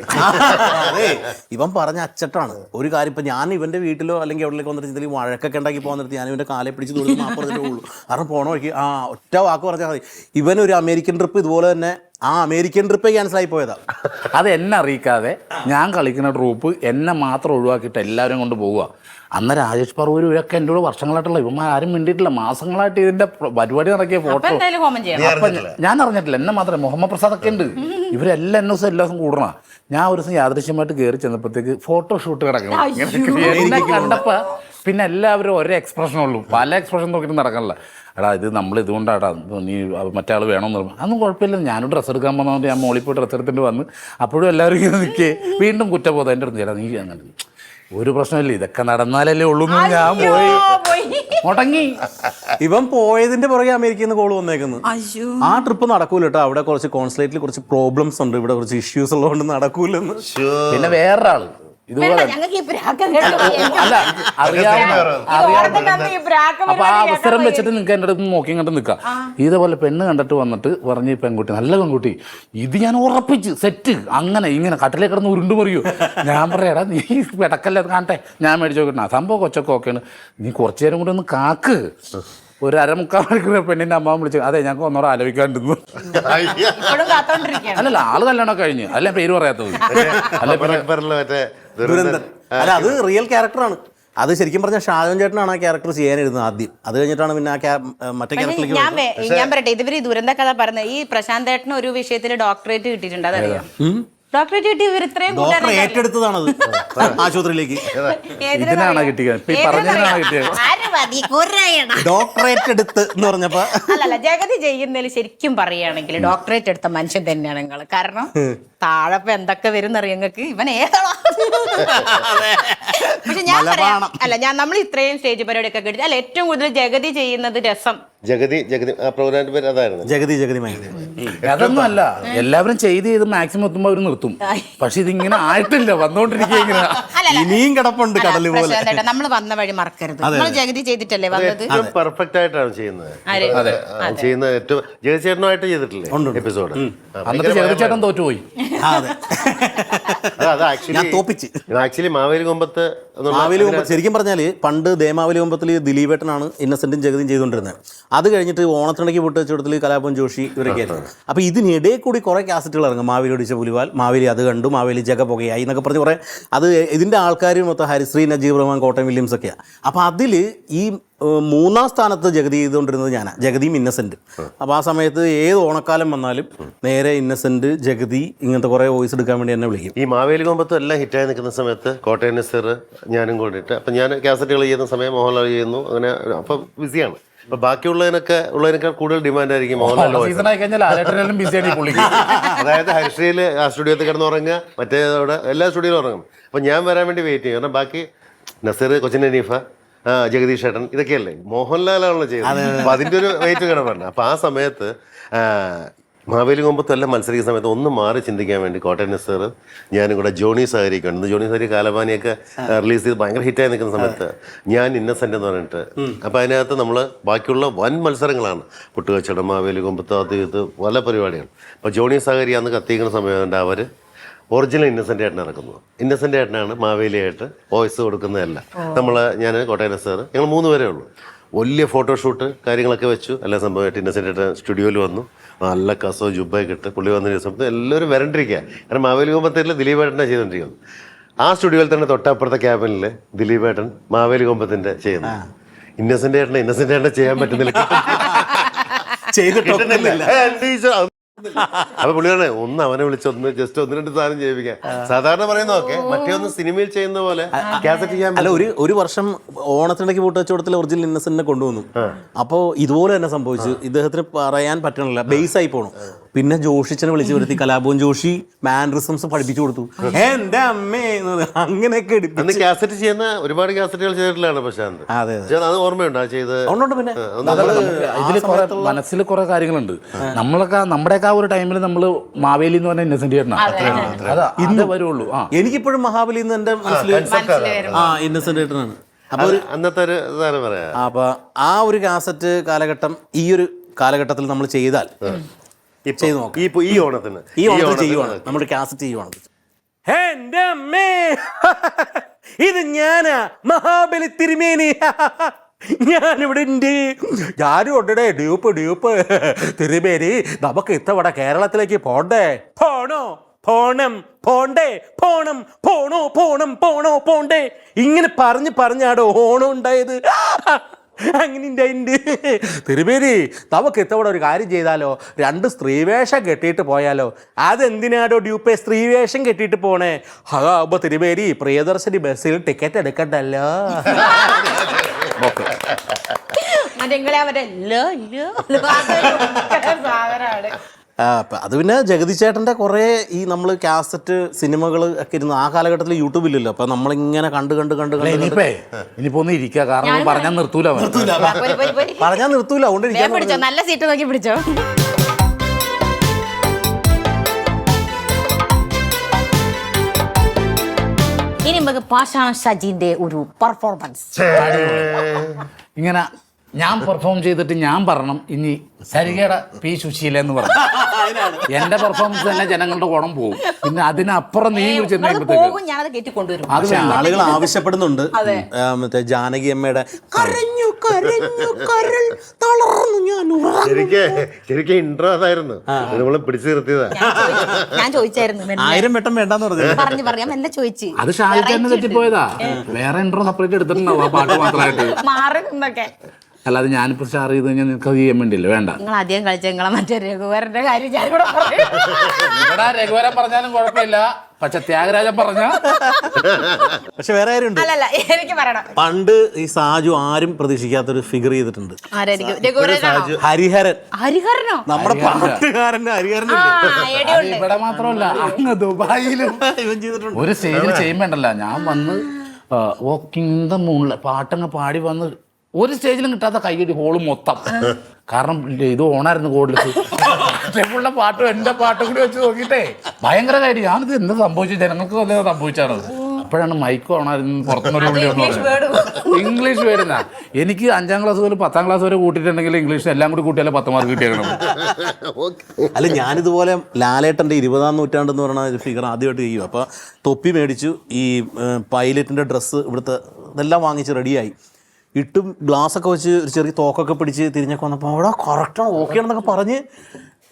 അതെ, ഇവൻ പറഞ്ഞ അച്ചട്ടാണ് ഒരു കാര്യം. ഇപ്പൊ ഞാൻ ഇവന്റെ വീട്ടിലോ അല്ലെങ്കിൽ എവിടേക്ക് വന്നിട്ട് എന്തെങ്കിലും വഴക്കൊക്കെ ഉണ്ടാക്കി പോകുന്നിടത്ത് ഞാൻ ഇവന്റെ കാലെ പിടിച്ച് തോന്നി മാപ്പറഞ്ഞിട്ടേ ഉള്ളൂ. കാരണം പോണ വഴിക്ക് ഒറ്റ വാക്ക് പറഞ്ഞാൽ മതി. ഇവനൊരു അമേരിക്കൻ ട്രിപ്പ് ഇതുപോലെ തന്നെ ആ അമേരിക്കൻ ട്രിപ്പ് ക്യാൻസൽ ആയി പോയതാ. അത് എന്നെ അറിയിക്കാതെ ഞാൻ കളിക്കുന്ന ട്രൂപ്പ് എന്നെ മാത്രം ഒഴിവാക്കിയിട്ട് എല്ലാവരും കൊണ്ട് പോവുക. അന്ന് രാജേഷ് പറവൂർ ഇവരൊക്കെ എൻ്റെ കൂടെ വർഷങ്ങളായിട്ടുള്ള ഇവന്മാർ ആരും മിണ്ടിയിട്ടില്ല. മാസങ്ങളായിട്ട് ഇതിന്റെ പരിപാടി നടക്കിയ ഫോട്ടോ ഞാൻ അറിഞ്ഞിട്ടില്ല. എന്നെ മാത്രമേ മുഹമ്മദ് പ്രസാദ് ഒക്കെ ഉണ്ട്. ഇവരെല്ലാം എല്ലാ ദിവസം കൂടണ. ഞാൻ ഒരു ദിവസം യാദൃശ്യമായിട്ട് കയറി ചെന്നപ്പോഴത്തേക്ക് ഫോട്ടോഷൂട്ട് കിടക്കണം. എന്നെ കണ്ടപ്പോൾ പിന്നെ എല്ലാവരും ഒരേ എക്സ്പ്രഷനുള്ളൂ, പല എക്സ്പ്രഷൻ നോക്കിയിട്ട് നടക്കണില്ല. എടാ ഇത് നമ്മൾ ഇതുകൊണ്ടാടാ നീ മറ്റേ ആൾ വേണമെന്ന് പറഞ്ഞു. അതൊന്നും കുഴപ്പമില്ല, ഞാനും ഡ്രസ്സ് എടുക്കാൻ വന്നതുകൊണ്ട് ഞാൻ മോളിൽ പോയി ഡ്രസ്സ് എടുത്തിട്ട് വന്ന് അപ്പോഴും എല്ലാവരും ഇങ്ങനെ നിൽക്കേ വീണ്ടും കുറ്റബോധം എൻ്റെ അടുത്ത് ചേട്ടാ നീ അങ്ങനെ ഒരു പ്രശ്നമില്ല, ഇതൊക്കെ നടന്നാലല്ലേ ഉള്ളൂ. ഞാൻ പോയി മുടങ്ങി. ഇവൻ പോയതിന്റെ പുറകെ അമേരിക്കയിൽ നിന്ന് കോൾ വന്നേക്കുന്നു. ആ ട്രിപ്പ് നടക്കൂല കേട്ടോ, അവിടെ കുറച്ച് കോൺസുലേറ്റിൽ കുറച്ച് പ്രോബ്ലംസ് ഉണ്ട്, ഇവിടെ കുറച്ച് ഇഷ്യൂസ് ഉള്ളതുകൊണ്ട് നടക്കൂലെന്ന്. പിന്നെ വേറൊരാള് ഇതുപോലെ അല്ല അറിയാവുന്ന അപ്പൊ ആ അവസരം വെച്ചിട്ട് നിങ്ങൾക്ക് എൻ്റെ അടുത്ത് നോക്കി കണ്ട് നിൽക്കാം. ഇതേപോലെ പെണ്ണ് കണ്ടിട്ട് വന്നിട്ട് പറഞ്ഞ് പെൺകുട്ടി നല്ല പെൺകുട്ടി ഇത് ഞാൻ ഉറപ്പിച്ച് സെറ്റ് അങ്ങനെ ഇങ്ങനെ കട്ടിലേ കിടന്ന് ഉരുണ്ടു മറിയോ. ഞാൻ പറയാടാ നീ പെടക്കല്ലേ കാണട്ടെ, ഞാൻ മേടിച്ചു നോക്കട്ടെ. സംഭവം കൊച്ചൊക്കെ ഓക്കെയാണ്, നീ കുറച്ചു നേരം കൂടി ഒന്ന് കാക്ക്. ഒരു 1/4 മണിക്കൂർ പെണ്ണിന്റെ അമ്മ വിളിച്ചു അതെ ഞങ്ങൾക്ക് ഒന്നോടെ ആലോചിക്കാണ്ടിരുന്നു. അല്ലല്ല ആള് കല്യാണം കഴിഞ്ഞ് അല്ല പേര് പറയാത്തത് ദുരന്തൻ. അല്ല അത് റിയൽ ക്യാരക്ടറാണ്. അത് ശരിക്കും പറഞ്ഞാൽ ഷാജോൻ ചേട്ടനാണ് ആ ക്യാരക്ടർ ചെയ്യാനിരുന്നത് ആദ്യം. അത് കഴിഞ്ഞിട്ടാണ് പിന്നെ മറ്റേ ക്യാരക്ടറിലേക്ക് ഞാൻ പറയട്ടെ. ഇവര് ദുരന്ത കഥ പറഞ്ഞ ഈ പ്രശാന്ത് ഏട്ടന് ഒരു വിഷയത്തിൽ ഡോക്ടറേറ്റ് കിട്ടിയിട്ടുണ്ട്, അതറിയാം. ഡോക്ടറേറ്റ് കിട്ടി ഇവർ ഇത്രയും ഏറ്റെടുത്തതാണത് ആശുപത്രിയിലേക്ക്. ഡോക്ടറേറ്റ് എടുത്ത് എന്ന് പറഞ്ഞപ്പോ അല്ലല്ല ജഗതി ചെയ്യുന്നതിൽ ശരിക്കും പറയുകയാണെങ്കിൽ ഡോക്ടറേറ്റ് എടുത്ത മനുഷ്യൻ തന്നെയാണ് നിങ്ങൾ. കാരണം താഴെപ്പോ എന്തൊക്കെ വരും അറിയാം നിങ്ങൾക്ക്. ഇവൻ ഏതാണോ പക്ഷെ ഞാൻ പറയാം അല്ല നമ്മൾ ഇത്രയും സ്റ്റേജ് പരിപാടിയൊക്കെ കിട്ടി അല്ല ഏറ്റവും കൂടുതൽ ജഗതി ചെയ്യുന്നത് രസം. ജഗതി ആ പ്രോഗ്രാമിന്റെ പേര് അതായിരുന്നു, ജഗതി. അതൊന്നും അല്ല, എല്ലാവരും ചെയ്ത് മാക്സിമം എത്തുമ്പോ അവര് നിർത്തും. പക്ഷെ ഇതിങ്ങനെ ആയിട്ടില്ല, വന്നോണ്ടിരിക്കുക. ഇനിയും കിടപ്പുണ്ട് കടല് പോലെ. നമ്മൾ വന്ന വഴി മറക്കരുത്. നമ്മൾ ജഗതി ചെയ്തിട്ടല്ലേ വന്നത്. പെർഫെക്റ്റ് ആയിട്ടാണ് ചെയ്യുന്നത്. ചെയ്യുന്നത് ഏറ്റവും ജഗതി ചേട്ടനുമായിട്ട് ചെയ്തിട്ടില്ലേ എപ്പിസോഡ്. അന്നത്തെ ജഗതി ചേട്ടൻ തോറ്റുപോയി. ആക്ച്വലി മാവേലി കൊമ്പത്ത് ശരിക്കും പറഞ്ഞാല് പണ്ട് ദേമാവലി കൊമ്പത്തിൽ ദിലീപേട്ടനാണ് ഇന്നസെന്റും ജഗതിയും ചെയ്തുകൊണ്ടിരുന്നത്. അത് കഴിഞ്ഞിട്ട് ഓണത്തിണക്കി പൊട്ടുവെച്ചെടുത്തിൽ കലാപൻ ജോഷി ഇവരൊക്കെ ആയിരുന്നു. അപ്പോൾ ഇതിനിടയിൽ കൂടി കുറേ കാസറ്റുകൾ ഇറങ്ങും. മാവേലി ഒടിച്ച പുലിവാൽ, മാവേലി അത് കണ്ടു, മാവേലി ജഗ പുകയായി എന്നൊക്കെ പറഞ്ഞ് കുറേ. അത് ഇതിൻ്റെ ആൾക്കാർ മൊത്തം ഹരിശ്രീ, നജീബ് റഹ്മാൻ, കോട്ടയം വില്യംസ് ഒക്കെയാണ്. അപ്പോൾ അതിൽ ഈ 3-ാം സ്ഥാനത്ത് ജഗതി ചെയ്തുകൊണ്ടിരുന്നത് ഞാനാണ്, ജഗതിയും ഇന്നസെന്റ്. അപ്പോൾ ആ സമയത്ത് ഏത് ഓണക്കാലം വന്നാലും നേരെ ഇന്നസെന്റ്, ജഗതി ഇങ്ങനത്തെ കുറേ വോയിസ് എടുക്കാൻ വേണ്ടി എന്നെ വിളിക്കും. ഈ മാവേലി കൊമ്പത്തും എല്ലാം ഹിറ്റായി നിൽക്കുന്ന സമയത്ത് കോട്ടയം നസീർ ഞാനും കൂടിയിട്ട് അപ്പം ഞാൻ കാസറ്റുകൾ ചെയ്യുന്ന സമയം മോഹൻലാൽ ചെയ്യുന്നു. അങ്ങനെ അപ്പം ബിസിയാണ്. അപ്പൊ ബാക്കിയുള്ളതിനേക്കാൾ കൂടുതൽ ഡിമാൻഡ് ആയിരിക്കും മോഹൻലാൽ. അതായത് ഹരിശ്രീയിൽ ആ സ്റ്റുഡിയോത്തിൽ കിടന്നുറങ്ങുക, മറ്റേ അവിടെ എല്ലാ സ്റ്റുഡിയോയിലും ഉറങ്ങും. അപ്പം ഞാൻ വരാൻ വേണ്ടി വെയിറ്റ് ചെയ്യും. കാരണം ബാക്കി നസീർ, കൊച്ചിൻ ഹനീഫ, ജഗദീഷ് ചേട്ടൻ ഇതൊക്കെയല്ലേ, മോഹൻലാലാണല്ലോ ചെയ്യുന്നത്. അപ്പം അതിൻ്റെ ഒരു വെയിറ്റ് കിടപ്പുണ്ട്. അപ്പം ആ സമയത്ത് മാവേലി കൊമ്പത്തും എല്ലാം മത്സരിക്കുന്ന സമയത്ത് ഒന്ന് മാറി ചിന്തിക്കാൻ വേണ്ടി കോട്ടയം നസീർ ഞാനും കൂടെ ജോണി സഹരിയൊക്കെ ഉണ്ട്. ജോണി സഹരി കാലപാനിയൊക്കെ റിലീസ് ചെയ്ത് ഭയങ്കര ഹിറ്റായി നിൽക്കുന്ന സമയത്ത് ഞാൻ ഇന്നസെന്റ് എന്ന് പറഞ്ഞിട്ട് അപ്പം അതിനകത്ത് നമ്മൾ ബാക്കിയുള്ള വൻ മത്സരങ്ങളാണ്, പുട്ടുകച്ചവടം, മാവേലി കൊമ്പത്ത്, അത് ഇത് പല പരിപാടികൾ. അപ്പോൾ ജോണി സഹരി അന്ന് കത്തിക്കുന്ന സമയത്ത് അവർ ഒറിജിനൽ ഇന്നസെൻ്റ് ആയിട്ടാണ് ഇറക്കുന്നത്. ഇന്നസെൻ്റ് ആയിട്ടാണ് മാവേലിയായിട്ട് വോയിസ് കൊടുക്കുന്നതല്ല. ഞാൻ കോട്ടയം നസീർ ഞങ്ങൾ 3 പേരേ ഉള്ളൂ. വലിയ ഫോട്ടോഷൂട്ട് കാര്യങ്ങളൊക്കെ വെച്ചു. എല്ലാ സംഭവമായിട്ട് ഇന്നസെൻ്റ് സ്റ്റുഡിയോയിൽ വന്നു. നല്ല കസോ ജുബൊക്കെ ഇട്ട് പുള്ളി വന്നതിന് സമയത്ത് എല്ലാവരും വരണ്ടിരിക്കുക. കാരണം മാവേലി കൊമ്പത്തിൽ ദിലീപേട്ടനെ ചെയ്തുകൊണ്ടിരിക്കുന്നു. ആ സ്റ്റുഡിയോയിൽ തന്നെ തൊട്ടപ്പുറത്തെ ക്യാബിനിൽ ദിലീപേട്ടൻ മാവേലി കൊമ്പത്തിൻ്റെ ചെയ്യുന്നു. ഇന്നസെൻ്റ് ഏട്ടനെ ചെയ്യാൻ പറ്റുന്നില്ല. അപ്പൊ പുള്ളിയാണ് ഒന്ന് അവനെ വിളിച്ചൊന്ന് ജസ്റ്റ് 1-2 സാധനം ചെയ്യിപ്പിക്കാൻ. സാധാരണ പറയുന്നതൊക്കെ മറ്റേ ഒന്ന് സിനിമയിൽ ചെയ്യുന്ന പോലെ കാസറ്റ് ചെയ്യാൻ. അല്ല, ഒരു വർഷം ഓണത്തിനിടയ്ക്ക് പൂട്ടുവച്ചോടത്തിൽ ഒറിജിനൽ ഇന്നസെന്റിനെ കൊണ്ടുവന്നു. അപ്പോൾ ഇതുപോലെ തന്നെ സംഭവിച്ചു. ഇദ്ദേഹത്തിന് പറയാൻ പറ്റണില്ല, ബേസ് ആയി പോണു. പിന്നെ ജോഷിച്ചനെ വിളിച്ചു വരുത്തി കലാഭവൻ ജോഷി മാൻറിസംസ് പഠിപ്പിച്ചു കൊടുത്തു. എന്റെ അമ്മേ അങ്ങനെയൊക്കെ കാസറ്റ് ചെയ്യുന്ന ഒരുപാട് കാസറ്റുകൾ ചെയ്തിട്ടുള്ളതാണ് പ്രശാന്ത്. അത് ഓർമ്മയുണ്ടോ ചെയ്ത്? പിന്നെ ഇതിൽ മനസ്സിൽ കുറെ കാര്യങ്ങളുണ്ട്. നമ്മുടെയൊക്കെ ആ ഒരു ടൈമിൽ നമ്മൾ മാവേലി എന്ന് പറഞ്ഞ ഇന്നസെന്റ് ചേട്ടനാണ് ഇന്ന് വരുള്ളൂ. എനിക്കിപ്പോഴും മഹാബലി എന്ന് എന്റെ മനസ്സിൽ ഇന്നസെന്റ് ചേട്ടനാണ്. അപ്പൊ അന്നത്തെ ഒരു ഇതാണ് പറയാ. അപ്പൊ ആ ഒരു കാസറ്റ് കാലഘട്ടം ഈ ഒരു കാലഘട്ടത്തിൽ നമ്മൾ ചെയ്താൽ ചെയ്ത് നോക്കാം. ഈ ഓണത്തിന് ചെയ്യുവാണ് നമ്മൾ കാസറ്റ് ചെയ്യുവാണ്. എന്റെ അമ്മേ ഇത് ഞാനാ മഹാബലി തിരുമേനി. ഞാനിവിടെ ഉണ്ട്. ഞാനും ഉണ്ടേ ഡ്യൂപ്പ് തിരുമേനി. നമുക്ക് ഇത്തവണ കേരളത്തിലേക്ക് പോണ്ടേ? പോണ്ടേ ഇങ്ങനെ പറഞ്ഞാടോ ഓണം ഉണ്ടായത്. അങ്ങനെ ഉണ്ടായിട്ടുണ്ട്. തിരുമേനി നമുക്ക് ഇത്തവണ ഒരു കാര്യം ചെയ്താലോ? 2 സ്ത്രീവേഷം കെട്ടിയിട്ട് പോയാലോ? അതെന്തിനാടോ ഡ്യൂപ്പേ സ്ത്രീവേഷം കെട്ടിയിട്ട് പോണേ? അതാവുമ്പോ തിരുമേനി പ്രിയദർശിനി ബസ്സിൽ ടിക്കറ്റ് എടുക്കണ്ടല്ലോ. അത് പിന്നെ ജഗതി ചേട്ടൻ്റെ കുറേ ഈ നമ്മൾ കാസറ്റ് സിനിമകൾ ഒക്കെ ഇരുന്ന് ആ കാലഘട്ടത്തിൽ യൂട്യൂബില്ലല്ലോ. അപ്പൊ നമ്മളിങ്ങനെ കണ്ട് ഇനിയിപ്പോ ഒന്ന് ഇരിക്കുക. കാരണം പറഞ്ഞാൽ നിർത്തൂല. അതുകൊണ്ട് നല്ല സീറ്റ് നോക്കി പിടിച്ചോ. ഇനി നമുക്ക് പാഷാണം ഷാജിന്റെ ഒരു പെർഫോമൻസ്. ഇങ്ങനെ ഞാൻ പെർഫോം ചെയ്തിട്ട് ഞാൻ പറയണം ഇനി സരികയുടെ പി സുശീല എന്ന് പറഞ്ഞു. എന്റെ പെർഫോമൻസ് തന്നെ ജനങ്ങളുടെ ഓണം പോകും. പിന്നെ അതിനപ്പുറം നീ ആളുകൾ ആവശ്യപ്പെടുന്നുണ്ട്. മറ്റേ ജാനകി അമ്മയുടെ ശരിക്കും ഇൻട്രോ അതായിരുന്നു. നമ്മള് പിടിച്ചു നിർത്തിയതാ. ഞാൻ ചോദിച്ചായിരുന്നു 1000 വട്ടം വേണ്ടെന്ന് പറഞ്ഞു പറയാം എന്നെ ചോദിച്ചു. അത് ഷാജിക്ക് തന്നെ തെറ്റിപ്പോയതാ. വേറെ ഇൻട്രോ സെപ്പറേറ്റ് എടുത്തിട്ടുണ്ടാവും ആ പാട്ട് മാത്രമായിട്ട്. മാറി നിന്നൊക്കെ. അല്ലാതെ ഞാനിപ്പോ സ്റ്റാർ ചെയ്ത് കഴിഞ്ഞാൽ നിങ്ങൾക്ക് അത് ചെയ്യാൻ വേണ്ടിയില്ല. വേണ്ട, നിങ്ങൾ അധികം കളിച്ച നിങ്ങളെ മറ്റേ രഘുവരന്റെ കാര്യം ഞാൻ ഇവിടെ ഇവിടെ രഘുവരൻ പറഞ്ഞാലും കുഴപ്പമില്ല. പക്ഷെ ത്യാഗരാജൻ പറഞ്ഞ പക്ഷെ വേറെ ആരും അല്ലല്ല എനിക്ക് പറയണം. പണ്ട് ഈ സാജു ആരും പ്രതീക്ഷിക്കാത്തൊരു ഫിഗർ ചെയ്തിട്ടുണ്ട്. ഹരിഹരനോ? നമ്മുടെ പാട്ടുകാരന്റെ ഹരിഹരൻ. ഇവിടെ മാത്രമല്ല അങ്ങ് ദുബായിലും ഒരു സ്റ്റേജിൽ ചെയ്യുമ്പോണ്ടല്ല ഞാൻ വന്ന് വാക്കിംഗ് ദ മൂണില് പാട്ടങ്ങ് പാടി വന്ന് ഒരു സ്റ്റേജിലും കിട്ടാത്ത കൈയടി ഹോള് മൊത്തം. കാരണം ഇത് ഓണായിരുന്നു കോഡിലേക്ക് പാട്ടും എന്റെ പാട്ടും കൂടി വെച്ച് നോക്കിയിട്ടേ ഭയങ്കര കാര്യം. ഞാനിത് എന്താ സംഭവിച്ചത്? ജനങ്ങൾക്ക് വല്ല സംഭവിച്ചാണത്. അപ്പോഴാണ് മൈക്ക് ഓണായിരുന്നു പുറത്തുനിന്നൊരു വിളി എന്ന് പറഞ്ഞത്. ഇംഗ്ലീഷ് വരുന്ന എനിക്ക് 5ാം ക്ലാസ് മുതൽ 10ാം ക്ലാസ് വരെ കൂട്ടിയിട്ടുണ്ടെങ്കിൽ ഇംഗ്ലീഷ് എല്ലാം കൂടി കൂട്ടിയാലേ 10 മാർക്ക് കിട്ടിയേക്കണം. അല്ല, ഞാനിതുപോലെ ലാലേട്ടൻ്റെ 20ാം നൂറ്റാണ്ട് എന്ന് പറഞ്ഞ ഒരു ഫിഗർ ആദ്യമായിട്ട് ചെയ്യും. അപ്പോൾ തൊപ്പി മേടിച്ചു, ഈ പൈലറ്റിൻ്റെ ഡ്രസ്സ് ഇവിടുത്തെ ഇതെല്ലാം വാങ്ങിച്ച് റെഡിയായി ഇട്ടും ഗ്ലാസ്സൊക്കെ വെച്ച് ഒരു ചെറിയ തോക്കൊക്കെ പിടിച്ച് തിരിഞ്ഞൊക്കെ വന്നപ്പോൾ അവിടെ കറക്റ്റാണ് ഓക്കെ ആണെന്നൊക്കെ പറഞ്ഞ്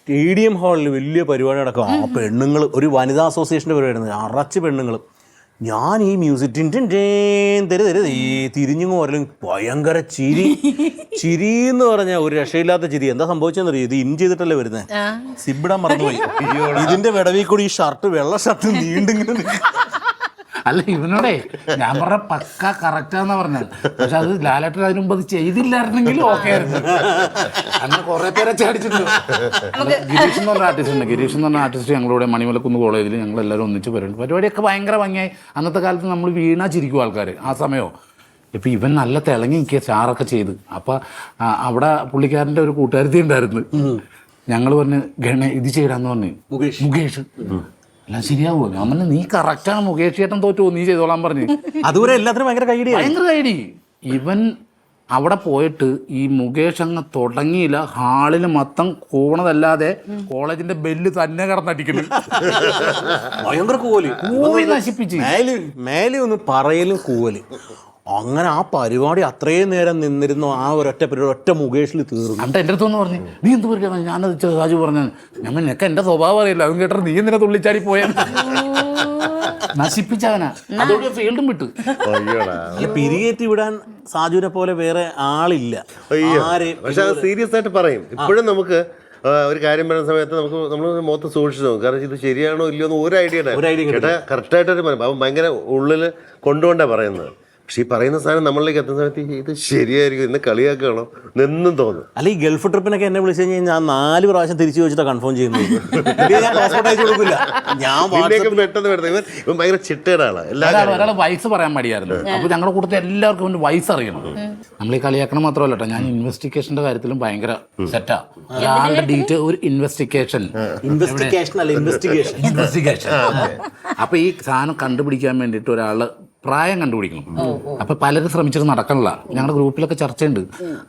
ADM ഹാളിൽ വലിയ പരിപാടി നടക്കും. ആ പെണ്ണുങ്ങൾ ഒരു വനിതാ അസോസിയേഷൻ്റെ പരിപാടി അറച്ച് പെണ്ണുങ്ങൾ. ഞാൻ ഈ മ്യൂസിക് തിരിഞ്ഞു പോലും ഭയങ്കര ചിരി എന്ന് പറഞ്ഞാൽ ഒരു രക്ഷയില്ലാത്ത ചിരി. എന്താ സംഭവിച്ചെന്നറിയോ? ഇത് ഇൻ ചെയ്തിട്ടല്ലേ വരുന്നത്, സിബിടാൻ മറന്നുപോയി. ഇതിന്റെ വിടവിൽ കൂടി ഈ ഷർട്ട് വെള്ള ഷർട്ട് നീണ്ടിങ്ങനെ. അല്ല, ഇവനോടെ ഞാൻ പറഞ്ഞ പക്ക കറക്റ്റാന്നാ പറഞ്ഞത്. പക്ഷെ അത് ലാലേട്ടൻ അതിന് മുമ്പ് അത് ചെയ്തില്ലായിരുന്നെങ്കിലും ഓക്കെ ആയിരുന്നു. അങ്ങനെ കുറെ പേരെ ചാടിച്ചിട്ടുണ്ട്. ഗിരീഷ് എന്ന് പറഞ്ഞ ആർട്ടിസ്റ്റ് ഉണ്ട്. ഗിരീഷ് എന്ന് പറഞ്ഞ ആർട്ടിസ്റ്റ് ഞങ്ങളുടെ മണിമലക്കുന്ന് കോളേജിൽ ഞങ്ങൾ എല്ലാവരും ഒന്നിച്ച് പരിപാടിയൊക്കെ ഭയങ്കര ഭംഗിയായി. അന്നത്തെ കാലത്ത് നമ്മൾ വീണാ ചിരിക്കും ആൾക്കാർ ആ സമയമോ. ഇപ്പം ഇവൻ നല്ല തിളങ്ങി നിൽക്കുക സ്റ്റാറൊക്കെ ചെയ്ത്. അപ്പം അവിടെ പുള്ളിക്കാരൻ്റെ ഒരു കൂട്ടുകാരത്തി ഉണ്ടായിരുന്നു. ഞങ്ങൾ പറഞ്ഞ് ഇത് ചെയ്യടാന്ന് പറഞ്ഞ് മുകേഷ് എല്ലാം ശരിയാവുമോ? ഞാൻ പറഞ്ഞു നീ കറക്റ്റാണ്, മുകേഷ് ചേട്ടൻ തോറ്റു, നീ ചെയ്തോളാൻ പറഞ്ഞു. അതുവരെ എല്ലാത്തിനും ഭയങ്കര കൈഡി. ഇവൻ അവിടെ പോയിട്ട് ഈ മുകേഷ് അങ്ങ് തുടങ്ങിയില്ല, ഹാളിൽ മൊത്തം കൂവണതല്ലാതെ കോളേജിന്റെ ബെല്ല് തന്നെ കിടന്നടിക്കുന്നു. ഭയങ്കര കൂവല്, നശിപ്പിച്ച് മേലെ ഒന്ന് പറയലും കൂവല്. അങ്ങനെ ആ പരിപാടി അത്രയും നേരം നിന്നിരുന്നു. ആ ഒരൊറ്റ പരിപാടി ഒറ്റ മുകേഷിൽ തീർന്നു. എന്നിട്ട് എൻ്റെ അടുത്തൊന്ന് പറഞ്ഞു, നീ എന്ത് പറയാ? ഞാനത് സാജു പറഞ്ഞു, ഞാൻ നിനക്ക് എൻ്റെ സ്വഭാവം അറിയില്ല, അതും കേട്ടോ നീ എന്തിനാ തുള്ളിച്ചാടി പോയ നശിപ്പിച്ചവനാ. അതോടെ ഫീൽഡും വിട്ടു. പിരികേറ്റി വിടാൻ സാജുവിനെ പോലെ വേറെ ആളില്ല. പക്ഷെ അത് സീരിയസ് ആയിട്ട് പറയും. ഇപ്പോഴും നമുക്ക് ഒരു കാര്യം പറയുന്ന സമയത്ത് നമ്മൾ മൊത്തം സൂക്ഷിച്ചു നോക്കും. കാരണം ഇത് ശരിയാണോ ഇല്ലയോ എന്ന് ഒരു ഐഡിയ ചേട്ടാ കറക്റ്റായിട്ടൊരു പറയും. അവൻ ഭയങ്കര ഉള്ളിൽ കൊണ്ടുകൊണ്ടാണ് പറയുന്നത്. പക്ഷെ ഈ പറയുന്ന സാധനം നമ്മളിലേക്ക് എത്തുന്ന സമയത്ത് ഇത് ശരിയായിരിക്കും, ഇന്ന് കളിയാക്കുകയാണോ എന്നും തോന്നും. അല്ല, ഈ ഗൾഫ് ട്രിപ്പിനൊക്കെ എന്നെ വിളിച്ചു കഴിഞ്ഞാൽ ഞാൻ 4 പ്രാവശ്യം തിരിച്ചു ചോദിച്ചിട്ടാണ് കൺഫേം ചെയ്യുന്നത്. ഞാൻ പാസ്പോർട്ട് അയച്ചു കൊടുക്കില്ല. ഞാൻ പെട്ടെന്ന് ഇവൻ ഭയങ്കര ചിട്ടയുടെ ഒരാൾ വയസ്സ് പറയാൻ മടിയായിരുന്നു. അപ്പൊ ഞങ്ങളുടെ കൂട്ടത്തിൽ എല്ലാവർക്കും വയസ്സ് അറിയണം. നമ്മൾ ഈ കളിയാക്കണം മാത്രമല്ല കേട്ടോ, ഞാൻ ഇൻവെസ്റ്റിഗേഷന്റെ കാര്യത്തിലും ഭയങ്കര സെറ്റാ. ഒരാളുടെ ഡീറ്റെയിൽ ഒരു ഇൻവെസ്റ്റിഗേഷൻ അപ്പൊ ഈ സാധനം കണ്ടുപിടിക്കാൻ വേണ്ടിയിട്ട് ഒരാള് പ്രായം കണ്ടുപിടിക്കണം. അപ്പൊ പലരും ശ്രമിച്ചിട്ട് നടക്കണില്ല. ഞങ്ങളുടെ ഗ്രൂപ്പിലൊക്കെ ചർച്ചയുണ്ട്.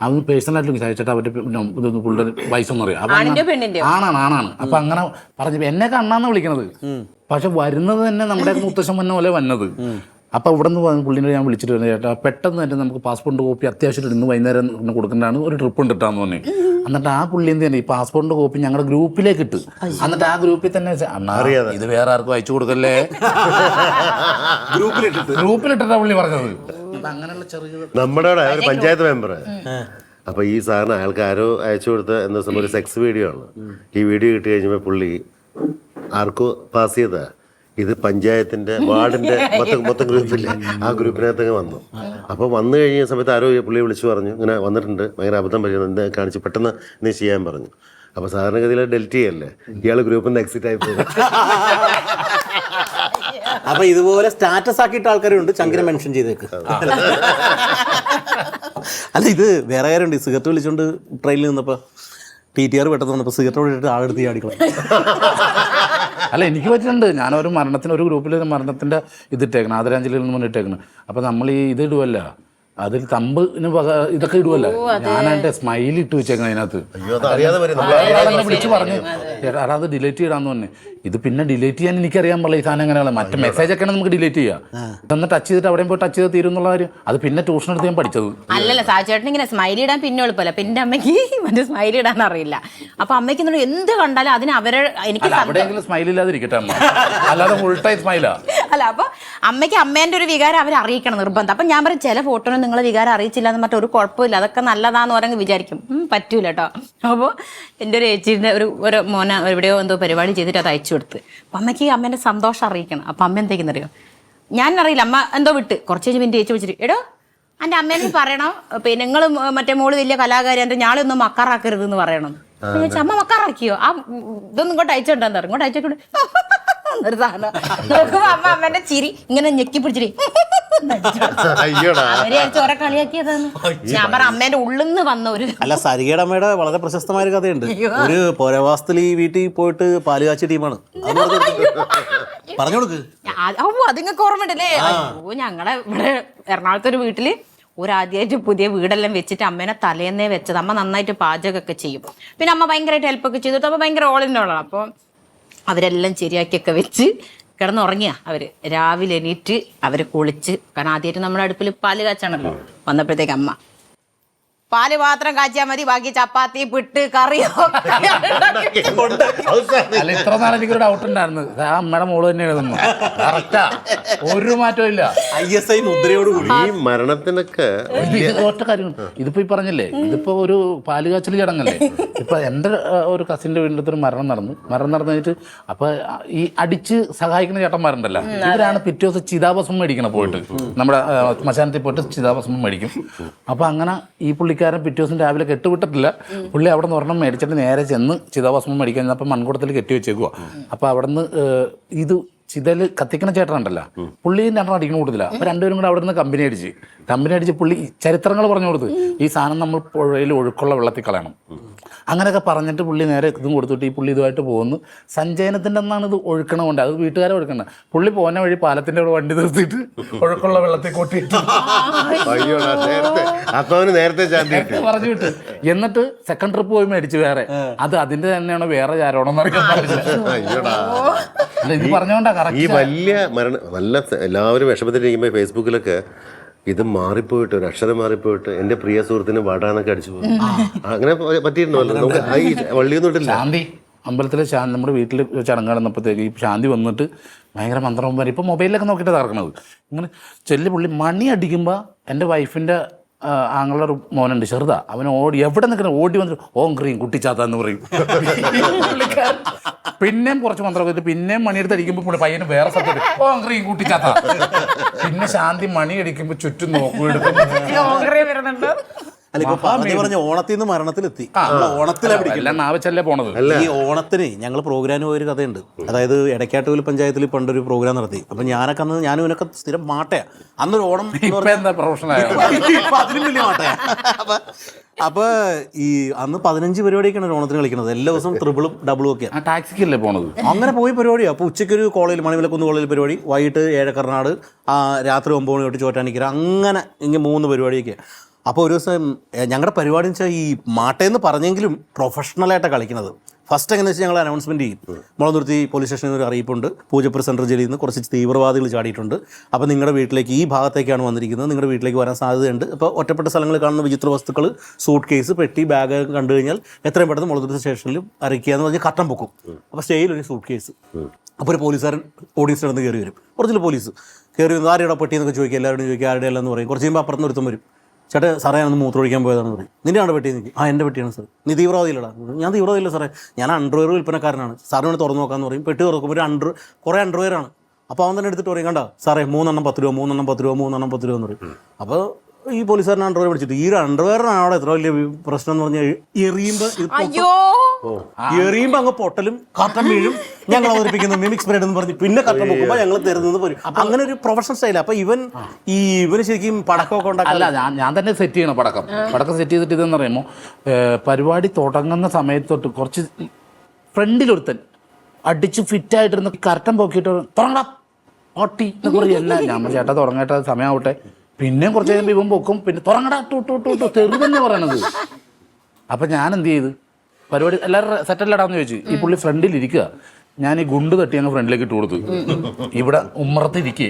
അതൊന്ന് പേഴ്സണലായിട്ട് വിചാരിച്ചിട്ട് അവരുടെ പുള്ളിയുടെ വയസ്സൊന്നും അറിയാം. ആണാണ്. അപ്പൊ അങ്ങനെ പറഞ്ഞു എന്നെ കണ്ണാന്ന് വിളിക്കണത്. പക്ഷെ വരുന്നത് തന്നെ നമ്മുടെ മുത്തശ്ശൻ വന്ന പോലെ വന്നത്. അപ്പോൾ ഇവിടെ നിന്ന് പുള്ളിനെ ഞാൻ വിളിച്ചിട്ട് വരുന്നത്, ചേട്ടാ പെട്ടെന്ന് തന്നെ നമുക്ക് പാസ്പോർട്ട് കോപ്പി അത്യാവശ്യം ഇന്ന് വൈകുന്നേരം കൊടുക്കേണ്ടതാണ്, ഒരു ട്രിപ്പ് ഉണ്ട് ഇട്ടാന്ന് പറഞ്ഞു. എന്നിട്ട് ആ പുള്ളി എന്ത് തന്നെ ഈ പാസ്പോർട്ടിന്റെ കോപ്പി ഞങ്ങളുടെ ഗ്രൂപ്പിലേക്ക് ഇട്ട്. എന്നിട്ട് ആ ഗ്രൂപ്പിൽ തന്നെ ഇത് വേറെ ആർക്കും അയച്ചു കൊടുക്കല്ലേ ഗ്രൂപ്പിലിട്ടിട്ടാ പുള്ളി പറഞ്ഞത്. അങ്ങനെയുള്ള ചെറിയ നമ്മുടെ ഒരു പഞ്ചായത്ത് മെമ്പർ. അപ്പൊ ഈ സാധനം അയാൾക്ക് ആരോ അയച്ചു കൊടുത്ത എന്താ സംഭവം, ഒരു സെക്സ് വീഡിയോ ആണ്. ഈ വീഡിയോ കിട്ടി കഴിഞ്ഞപ്പോൾ പുള്ളി ആർക്കോ പാസ് ചെയ്താ ഇത് പഞ്ചായത്തിന്റെ വാർഡിന്റെ മൊത്തം ഗ്രൂപ്പില്ലേ, ആ ഗ്രൂപ്പിനകത്തൊക്കെ വന്നു. അപ്പോൾ വന്നു കഴിഞ്ഞ സമയത്ത് ആരോ പുള്ളിയെ വിളിച്ചു പറഞ്ഞു, ഇങ്ങനെ വന്നിട്ടുണ്ട്, ഭയങ്കര അബദ്ധം പറ്റുന്നു, എന്താ കാണിച്ച് പെട്ടെന്ന് നീ ചെയ്യാൻ പറഞ്ഞു. അപ്പൊ സാധാരണഗതിയിൽ ഡെലിറ്റ് ചെയ്യല്ലേ, ഇയാൾ ഗ്രൂപ്പിൽ നിന്ന് എക്സിറ്റ് ആയി പോകും. അപ്പൊ ഇതുപോലെ സ്റ്റാറ്റസ് ആക്കിയിട്ട ആൾക്കാരുണ്ട്, ചങ്കിനെ മെൻഷൻ ചെയ്തേക്ക്. അല്ല, ഇത് വേറെ കാര്യമുണ്ട്. ഈ സിഗരറ്റ് വിളിച്ചോണ്ട് ട്രെയിനിൽ നിന്നപ്പോ TTR പെട്ടെന്ന് വന്നപ്പോൾ സിഗരറ്റ് ഇട്ടിട്ട് ആളെടുത്ത് ചാടിക്കളെ. അല്ല, എനിക്ക് പറ്റുന്നുണ്ട്. ഞാനൊരു മരണത്തിന് ഒരു ഗ്രൂപ്പിൽ മരണത്തിൻ്റെ ഇതിട്ടേക്കണം, ആദരാഞ്ജലിയിൽ നിന്ന് ഇട്ടേക്കണം. അപ്പം നമ്മൾ ഈ ഇത് ഇടുവല്ല, അതിൽ തമ്പിന് ഇതൊക്കെ ഇടുവല്ല, ഞാനെൻ്റെ സ്മൈൽ ഇട്ട് വെച്ചേക്കണം അതിനകത്ത്. വിളിച്ച് പറഞ്ഞു ചേട്ടാ അത് ഡിലീറ്റ് ചെയ്യണമെന്ന് പറഞ്ഞു. ഇത് പിന്നെ ഡിലീറ്റ് ചെയ്യാൻ എനിക്കറിയാൻ പാടില്ല ഈ സാധനം എങ്ങനെയാണ്. മറ്റേ മെസ്സേജ് ഒക്കെ നമുക്ക് ഡിലീറ്റ് ചെയ്യാം. ഇതൊന്ന് ടച്ച് ചെയ്തിട്ട് അവിടെയും പോയി ടച്ച് ചെയ്ത് തീരും എന്നുള്ള കാര്യം അത് പിന്നെ ട്യൂഷൻ എടുത്ത് ഞാൻ പഠിച്ചത്. അല്ലല്ല, സാചേട്ടൻ ഇങ്ങനെ സ്മൈലി ഇടാൻ പിന്നെ എളുപ്പമല്ല. പിന്നെ അമ്മയ്ക്ക് മറ്റേ സ്മൈലി ഇടാൻ അറിയില്ല. അപ്പൊ അമ്മയ്ക്ക് എന്ത് കണ്ടാലും അതിന് എനിക്ക് അവിടെയെങ്കിലും സ്മൈൽ ഇല്ലാതിരിക്കട്ടെ അമ്മ, അല്ലാതെ ഫുൾ ടൈം സ്മൈലാ. അല്ല, അപ്പൊ അമ്മയ്ക്ക് അമ്മേന്റെ ഒരു വികാരം അവരെ അറിയിക്കണം നിർബന്ധം. അപ്പൊ ഞാൻ പറയും ചില ഫോട്ടോനെ നിങ്ങളെ വികാരം അറിയിച്ചില്ല എന്ന് മറ്റൊരു കുഴപ്പമില്ല, അതൊക്കെ നല്ലതാന്ന് പറഞ്ഞ് വിചാരിക്കും. പറ്റൂല കേട്ടോ. അപ്പോൾ എൻ്റെ ഒരു ചേച്ചീൻ്റെ ഒരു മോന എവിടെയോ എന്തോ പരിപാടി ചെയ്തിട്ട് അത് അയച്ചു കൊടുത്ത്. അപ്പം അമ്മയ്ക്ക് അമ്മേൻ്റെ സന്തോഷം അറിയിക്കണം. അപ്പം അമ്മ എന്തെങ്കിലും ഞാൻ അറിയില്ല, അമ്മ എന്തോ വിട്ട് കുറച്ച് കഴിഞ്ഞ് പിന്നെ ചേച്ചി വിളിച്ചിട്ട് എടോ എൻ്റെ അമ്മേനെ പറയണം, പിന്നെ നിങ്ങൾ മറ്റേ മോള് വലിയ കലാകാരി, എൻ്റെ ഞാളെ ഒന്നും മക്കാറാക്കരുത് എന്ന് പറയണം. ചേച്ചി അമ്മ മക്കാറാക്കിയോ? ആ ഇതൊന്നും ഇങ്ങോട്ട് അയച്ചോണ്ടെന്ന് പറയും. ഇങ്ങോട്ട് അയച്ചോണ്ട് ഒരു സാധനം നോക്കുമ്പോ അമ്മ അമ്മേന്റെ ചിരി ഇങ്ങനെ ഞെക്കി പിടിച്ചിട്ട് ചോര കളിയാക്കിയതാണ്. ഞാൻ പറ അമ്മേന്റെ ഉള്ളിൽ നിന്ന് വന്ന ഒരു അല്ല, സരികയുടെ അമ്മയുടെ വളരെ പ്രശസ്തമായ ഒരു കഥയുണ്ട്. ഒരു പോരവാസത്തിൽ ഈ വീട്ടിൽ പോയിട്ട് പാല് കാച്ചിയ ടീമാണ്. പറഞ്ഞു കൊടുക്ക്. അതിങ്ങൾക്ക് ഓർമ്മയുണ്ടല്ലേ? ഞങ്ങളെ ഇവിടെ എറണാകുളത്തെ ഒരു വീട്ടില് ഒരാദ്യമായിട്ട് പുതിയ വീടെല്ലാം വെച്ചിട്ട് അമ്മേനെ തലേന്നേ വെച്ചത്. അമ്മ നന്നായിട്ട് പാചകമൊക്കെ ചെയ്യും. പിന്നെ അമ്മ ഭയങ്കരമായിട്ട് ഹെൽപ്പൊക്കെ ചെയ്തിട്ട് അമ്മ ഭയങ്കര ഓളിനോളാണ്. അപ്പോൾ അവരെല്ലാം ശരിയാക്കിയൊക്കെ വെച്ച് കിടന്നുറങ്ങിയ അവര് രാവിലെ എണീറ്റ് അവര് കുളിച്ച്, കാരണം ആദ്യമായിട്ട് നമ്മുടെ അടുപ്പിൽ പാല് കാച്ചാണല്ലോ. വന്നപ്പോഴത്തേക്ക് അമ്മ പാല് മാത്രം കാച്ചിയാൽ മതി, ബാക്കി ചപ്പാത്തി പിട്ട് കറിയോ. അല്ല, ഇത്ര നാളെ എനിക്കൊരു ഡൗട്ട് ഉണ്ടായിരുന്നു, ആ അമ്മയുടെ മോള് തന്നെ എഴുതുന്നു. കറക്റ്റാ, ഒരു മാറ്റവും ഇല്ല. ISI മുദ്രയോട് കൂടി ഈ മരണത്തിനൊക്കെ ഒറ്റ കാര്യം. ഇതിപ്പോ ഈ പറഞ്ഞില്ലേ, ഇതിപ്പോ ഒരു പാലുകാച്ചൽ ചടങ്ങല്ലേ. ഇപ്പൊ എൻ്റെ ഒരു കസിൻ്റെ വീട്ടിൽ ഒരു മരണം നടന്നു കഴിഞ്ഞിട്ട് അപ്പൊ ഈ അടിച്ച് സഹായിക്കുന്ന ചേട്ടന്മാരുണ്ടല്ലോ, ഇവരാണ് പിറ്റേ ദിവസം ചിതാഭസ്മം മേടിക്കണം പോയിട്ട്, നമ്മുടെ ശ്മശാനത്തിൽ പോയിട്ട് ചിതാഭസ്മം മേടിക്കും. അപ്പൊ അങ്ങനെ ഈ പുള്ളിക്കാരൻ പിറ്റേ ദിവസം രാവിലെ കെട്ടുവിട്ടിട്ടില്ല. പുള്ളി അവിടെ നിന്ന് ഒരെണ്ണം മേടിച്ചിട്ട് നേരെ ചെന്ന് ചിതാഭസ്മം മേടിക്കാൻ, അപ്പം മൺകുടത്തിൽ കെട്ടി വെച്ചേക്കുക. അപ്പോൾ അവിടെ നിന്ന് ഇത് ചിതല് കത്തിക്കണ ചേട്ടനുണ്ടല്ലോ, പുള്ളി രണ്ടെണ്ണം അടിക്കുന്ന കൂടുതല. അപ്പൊ രണ്ടുപേരും കൂടെ അവിടെ നിന്ന് കമ്പനി അടിച്ച് പുള്ളി ചരിത്രങ്ങൾ പറഞ്ഞു കൊടുത്ത് ഈ സാധനം നമ്മൾ പുഴയിൽ ഒഴുക്കുള്ള വെള്ളത്തിൽ കളയണം അങ്ങനെയൊക്കെ പറഞ്ഞിട്ട് പുള്ളി നേരെ ഇതും കൊടുത്തിട്ട് ഈ പുള്ളി ഇതുമായിട്ട് പോകുന്നു. സഞ്ചയനത്തിൻ്റെ അന്നാണ് ഇത് ഒഴുക്കണമുണ്ട്, അത് വീട്ടുകാരെ ഒഴുക്കണ്ട. പുള്ളി പോകുന്ന വഴി പാലത്തിൻ്റെ അവിടെ വണ്ടി നിർത്തിയിട്ട് ഒഴുക്കുള്ള വെള്ളത്തിൽ കൊട്ടിയിട്ട് പറഞ്ഞു വിട്ട്. എന്നിട്ട് സെക്കൻഡ് ട്രിപ്പ് പോയി മേടിച്ച് വേറെ, അത് അതിന്റെ തന്നെയാണോ വേറെ ചാരോണെന്ന് അറിയാൻ ഇത് പറഞ്ഞോണ്ടാ ഈ വലിയ നല്ല എല്ലാവരും വിഷമത്തിലിരിക്കുമ്പോൾ ഫേസ്ബുക്കിലൊക്കെ ഇത് മാറിപ്പോയിട്ട് ഒരു അക്ഷരം മാറിപ്പോയിട്ട് എൻ്റെ പ്രിയ സുഹൃത്തിന് വടാനൊക്കെ അടിച്ചു പോകും. അങ്ങനെ പറ്റിയിട്ടുണ്ടല്ലോ. നമുക്ക് ഈ വള്ളിയൊന്നും ഇട്ടില്ല. ശാന്തി അമ്പലത്തിലെ നമ്മുടെ വീട്ടിൽ ചടങ്ങ് നടന്നപ്പോഴത്തേക്ക് ഈ ശാന്തി വന്നിട്ട് ഭയങ്കര മന്ത്രം വരെ ഇപ്പം മൊബൈലിലൊക്കെ നോക്കിയിട്ട് തറക്കണത്. ഇങ്ങനെ ചെല്ലി പുള്ളി മണി അടിക്കുമ്പോൾ എൻ്റെ വൈഫിൻ്റെ ആങ്ങളുടെ ഒരു മോനുണ്ട് ചെറുതാ, അവൻ ഓടി എവിടെ നിൽക്കണം ഓടി വന്നിട്ട് ഓം ക്രീം കുട്ടിച്ചാത്താന്ന് പറയും. പിന്നെയും കുറച്ച് മന്ത്രമൊക്കെ പിന്നെയും മണിയെടുത്ത് അടിക്കുമ്പോൾ പുള്ളി പയ്യന് വേറെ സ്ഥലത്ത് ഓം ക്രീം കുട്ടിച്ചാത്ത. പിന്നെ ശാന്തി മണി അടിക്കുമ്പോൾ ചുറ്റും നോക്കും എടുക്കുമ്പോൾ അല്ല ഇപ്പൊ പറഞ്ഞ ഓണത്തിൽ നിന്ന് മരണത്തിലെത്തി. നാവച്ചല്ലേ പോണത്. ഈ ഓണത്തിന് ഞങ്ങൾ പ്രോഗ്രാമിന് പോയൊരു കഥയുണ്ട്. അതായത് എടക്കാട്ടുകൽ പഞ്ചായത്തിൽ പണ്ടൊരു പ്രോഗ്രാം നടത്തി. അപ്പൊ ഞാനൊക്കെ അന്ന് ഞാനും ഇവനൊക്കെ സ്ഥിരം മാട്ടയാ. അന്നൊരു ഓണം അതിലും വലിയ മാട്ടയാ. അപ്പൊ ഈ അന്ന് 15 പരിപാടിയൊക്കെയാണ് ഓണത്തിന് കളിക്കുന്നത്. എല്ലാ ദിവസവും ട്രിപ്പിളും ഡബിളും ഒക്കെയാണ്. ടാക്സിക്കല്ലേ പോണത്. അങ്ങനെ പോയി പരിപാടിയാണ്. അപ്പോൾ ഉച്ചയ്ക്ക് ഒരു കോളേജിൽ മണിവിലക്കുന്ന് കോളേജിൽ പരിപാടി, വൈകിട്ട് ഏഴക്കർനാട്, രാത്രി 9 മണി തൊട്ട് ചോറ്റാനിക്കര, അങ്ങനെ ഇങ്ങനെ 3 പരിപാടിയൊക്കെ. അപ്പോൾ ഒരു ദിവസം ഞങ്ങളുടെ പരിപാടി എന്ന് വെച്ചാൽ ഈ മാട്ടയെന്ന് പറഞ്ഞെങ്കിലും പ്രൊഫഷണലായിട്ടാണ് കളിക്കുന്നത്. ഫസ്റ്റ് എങ്ങനെ വെച്ചാൽ ഞങ്ങൾ അനൗൺസ്മെൻറ്റ് ചെയ്യും. മുളന്തുരുത്തി പോലീസ് സ്റ്റേഷനിൽ ഒരു അറിയിപ്പുണ്ട്, പൂജപ്പുര സെൻട്രൽ ജയിലിൽ നിന്ന് കുറച്ച് തീവ്രവാദികൾ ചാടിയിട്ടുണ്ട്, അപ്പോൾ നിങ്ങളുടെ വീട്ടിലേക്ക് ഈ ഭാഗത്തേക്കാണ് വന്നിരിക്കുന്നത്, നിങ്ങളുടെ വീട്ടിലേക്ക് വരാൻ സാധ്യതയുണ്ട്. അപ്പോൾ ഒറ്റപ്പെട്ട സ്ഥലങ്ങളിൽ കാണുന്ന വിചിത്ര വസ്തുക്കൾ, സൂട്ട് കേസ്, പെട്ടി, ബാഗ് കണ്ടു കഴിഞ്ഞാൽ എത്രയും പെട്ടെന്ന് മുളന്തുരുത്തി സ്റ്റേഷനിൽ അറിയിക്കുക എന്ന് പറഞ്ഞ് കട്ടം പൊക്കും. അപ്പോൾ സ്റ്റേയിൽ ഒരു സൂട്ട് കേസ്. അപ്പോൾ ഒരു പോലീസുകാരൻ ഓഡിയൻസ് നടന്ന് കയറി വരും. കുറച്ചിൽ പോലീസ് കയറി വന്ന് ആരുടെ പെട്ടി എന്നൊക്കെ ചോദിക്കുക, എല്ലാവരോടും ചോദിക്കുക ആരുടെ അല്ലെന്ന് പറയും. കുറച്ച് കഴിയുമ്പോൾ അപ്പുറത്ത് ഒരുത്തം വരും. ചേട്ടാ സാറേ ഞാനൊന്ന് മൂത്രമൊഴിക്കാൻ പോയതാണെന്ന് പറയും. നിൻ്റെ ആണ് പെട്ടി എനിക്ക്. എൻ്റെ പെട്ടിയാണ് സാർ. നീ തീവ്രവാദിയില്ലടാ. ഞാൻ തീവ്രവാദിയില്ല സാറേ, ഞാൻ അണ്ടർവെയർ വിൽപ്പനക്കാരനാണ്, സാറിന് വേണ്ടി തുറന്നു നോക്കാമെന്ന് പറയും. പെട്ടി തുറക്കുമ്പോൾ ഒരു കുറേ അണ്ടർവെയറാണ്. അപ്പോൾ അവൻ തന്നെ എടുത്തിട്ട് പറയും, കണ്ട സാറേ 3 എണ്ണം 10 രൂപ, 3 എണ്ണം 10 രൂപ, 3 എണ്ണം 10 രൂപ എന്ന് പറയും. അപ്പോൾ ഈ പോലീസുകാരൻ അണ്ടർവെയർ പിടിച്ചിട്ട് ഈ ഒരു അണ്ടർവെയറാണ് അവിടെ എത്ര വലിയ പ്രശ്നം എന്ന് പറഞ്ഞാൽ എറിയുമ്പോൾ അങ്ങ് പൊട്ടലും കട്ടൻ വീഴും. ഞങ്ങൾ അവതരിപ്പിക്കുന്ന മിമിക്സ് പരേഡ് എന്ന് പറഞ്ഞ് പിന്നെ കട്ടൻ പൊക്കുമ്പോൾ ഞങ്ങൾ തരുന്നത് പോലും. അങ്ങനെ ഒരു പ്രൊഫഷണൽ സ്റ്റൈലാണ്. അപ്പോൾ ഇവന് ശരിക്കും പടക്കമൊക്കെ ഉണ്ടാക്കാം. അല്ല ഞാൻ തന്നെ സെറ്റ് ചെയ്യണം പടക്കം സെറ്റ് ചെയ്തിട്ട് ഇതെന്ന് പറയുമ്പോൾ പരിപാടി തുടങ്ങുന്ന സമയത്തൊട്ട് കുറച്ച് ഫ്രണ്ടിലൊരുത്തൻ അടിച്ച് ഫിറ്റായിട്ടിരുന്ന് കറക്റ്റം പൊക്കിയിട്ട് തുടങ്ങടാ ഓട്ടി എന്ന് പറയും. എല്ലാം ഞാൻ ചേട്ടാ തുടങ്ങേട്ടാ സമയമാവട്ടെ. പിന്നെയും കുറച്ച് കഴിയുമ്പോൾ ഇവൻ പൊക്കും, പിന്നെ തുടങ്ങടാ ടൂട്ടു തെറി തന്നെ പറയണത്. അപ്പം ഞാൻ എന്ത് ചെയ്ത് പരിപാടി എല്ലാവരും സെറ്റല്ലടാന്ന് ചോദിച്ചു. ഈ പുള്ളി ഫ്രണ്ടിലിരിക്കുക, ഞാൻ ഈ ഗുണ്ട് തട്ടി അങ്ങ് ഫ്രണ്ടിലേക്ക് ഇട്ട് കൊടുത്തു. ഇവിടെ ഉമ്മറത്തിരിക്കേ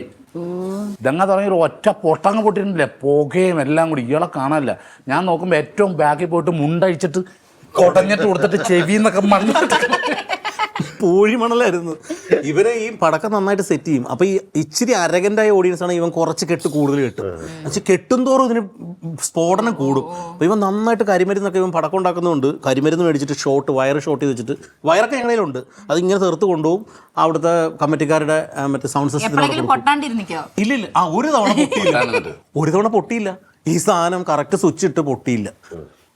ഇതങ്ങ തുടങ്ങി ഒരു ഒറ്റ പൊട്ടങ്ങ് പൊട്ടിയിട്ടുണ്ടില്ല, പുകയും എല്ലാം കൂടി. ഇയാളെ കാണാനില്ല. ഞാൻ നോക്കുമ്പോൾ ഏറ്റവും ബാക്കിൽ പോയിട്ട് മുണ്ടഴിച്ചിട്ട് കൊടഞ്ഞിട്ട് കൊടുത്തിട്ട് ചെവിന്നൊക്കെ മണ്ണിട്ട് പൂഴിമണലായിരുന്നു. ഇവരെ ഈ പടക്കം നന്നായിട്ട് സെറ്റ് ചെയ്യും. അപ്പോൾ ഈ ഇച്ചിരി അരഗൻ്റായ ഓഡിയൻസാണ് ഇവൻ കുറച്ച് കെട്ട് കൂടുതൽ കെട്ടും. പക്ഷെ കെട്ടും തോറും ഇതിന് സ്ഫോടനം കൂടും. അപ്പോൾ ഇവൻ നന്നായിട്ട് കരിമരുന്നൊക്കെ ഇവൻ പടക്കം ഉണ്ടാക്കുന്നുണ്ട്. കരിമരുന്ന് മേടിച്ചിട്ട് വയർ ഷോട്ട് ചെയ്ത് വെച്ചിട്ട് വയറൊക്കെ ഞങ്ങളിലുണ്ട്. അതിങ്ങനെ തീർത്ത് കൊണ്ടുപോകും. അവിടുത്തെ കമ്മിറ്റിക്കാരുടെ മറ്റേ സൗണ്ട് സിസ്റ്റത്തിന് ഇല്ലില്ല. ഒരു തവണ പൊട്ടിയില്ല. ഈ സാധനം കറക്റ്റ് സ്വിച്ച് ഇട്ട് പൊട്ടിയില്ല.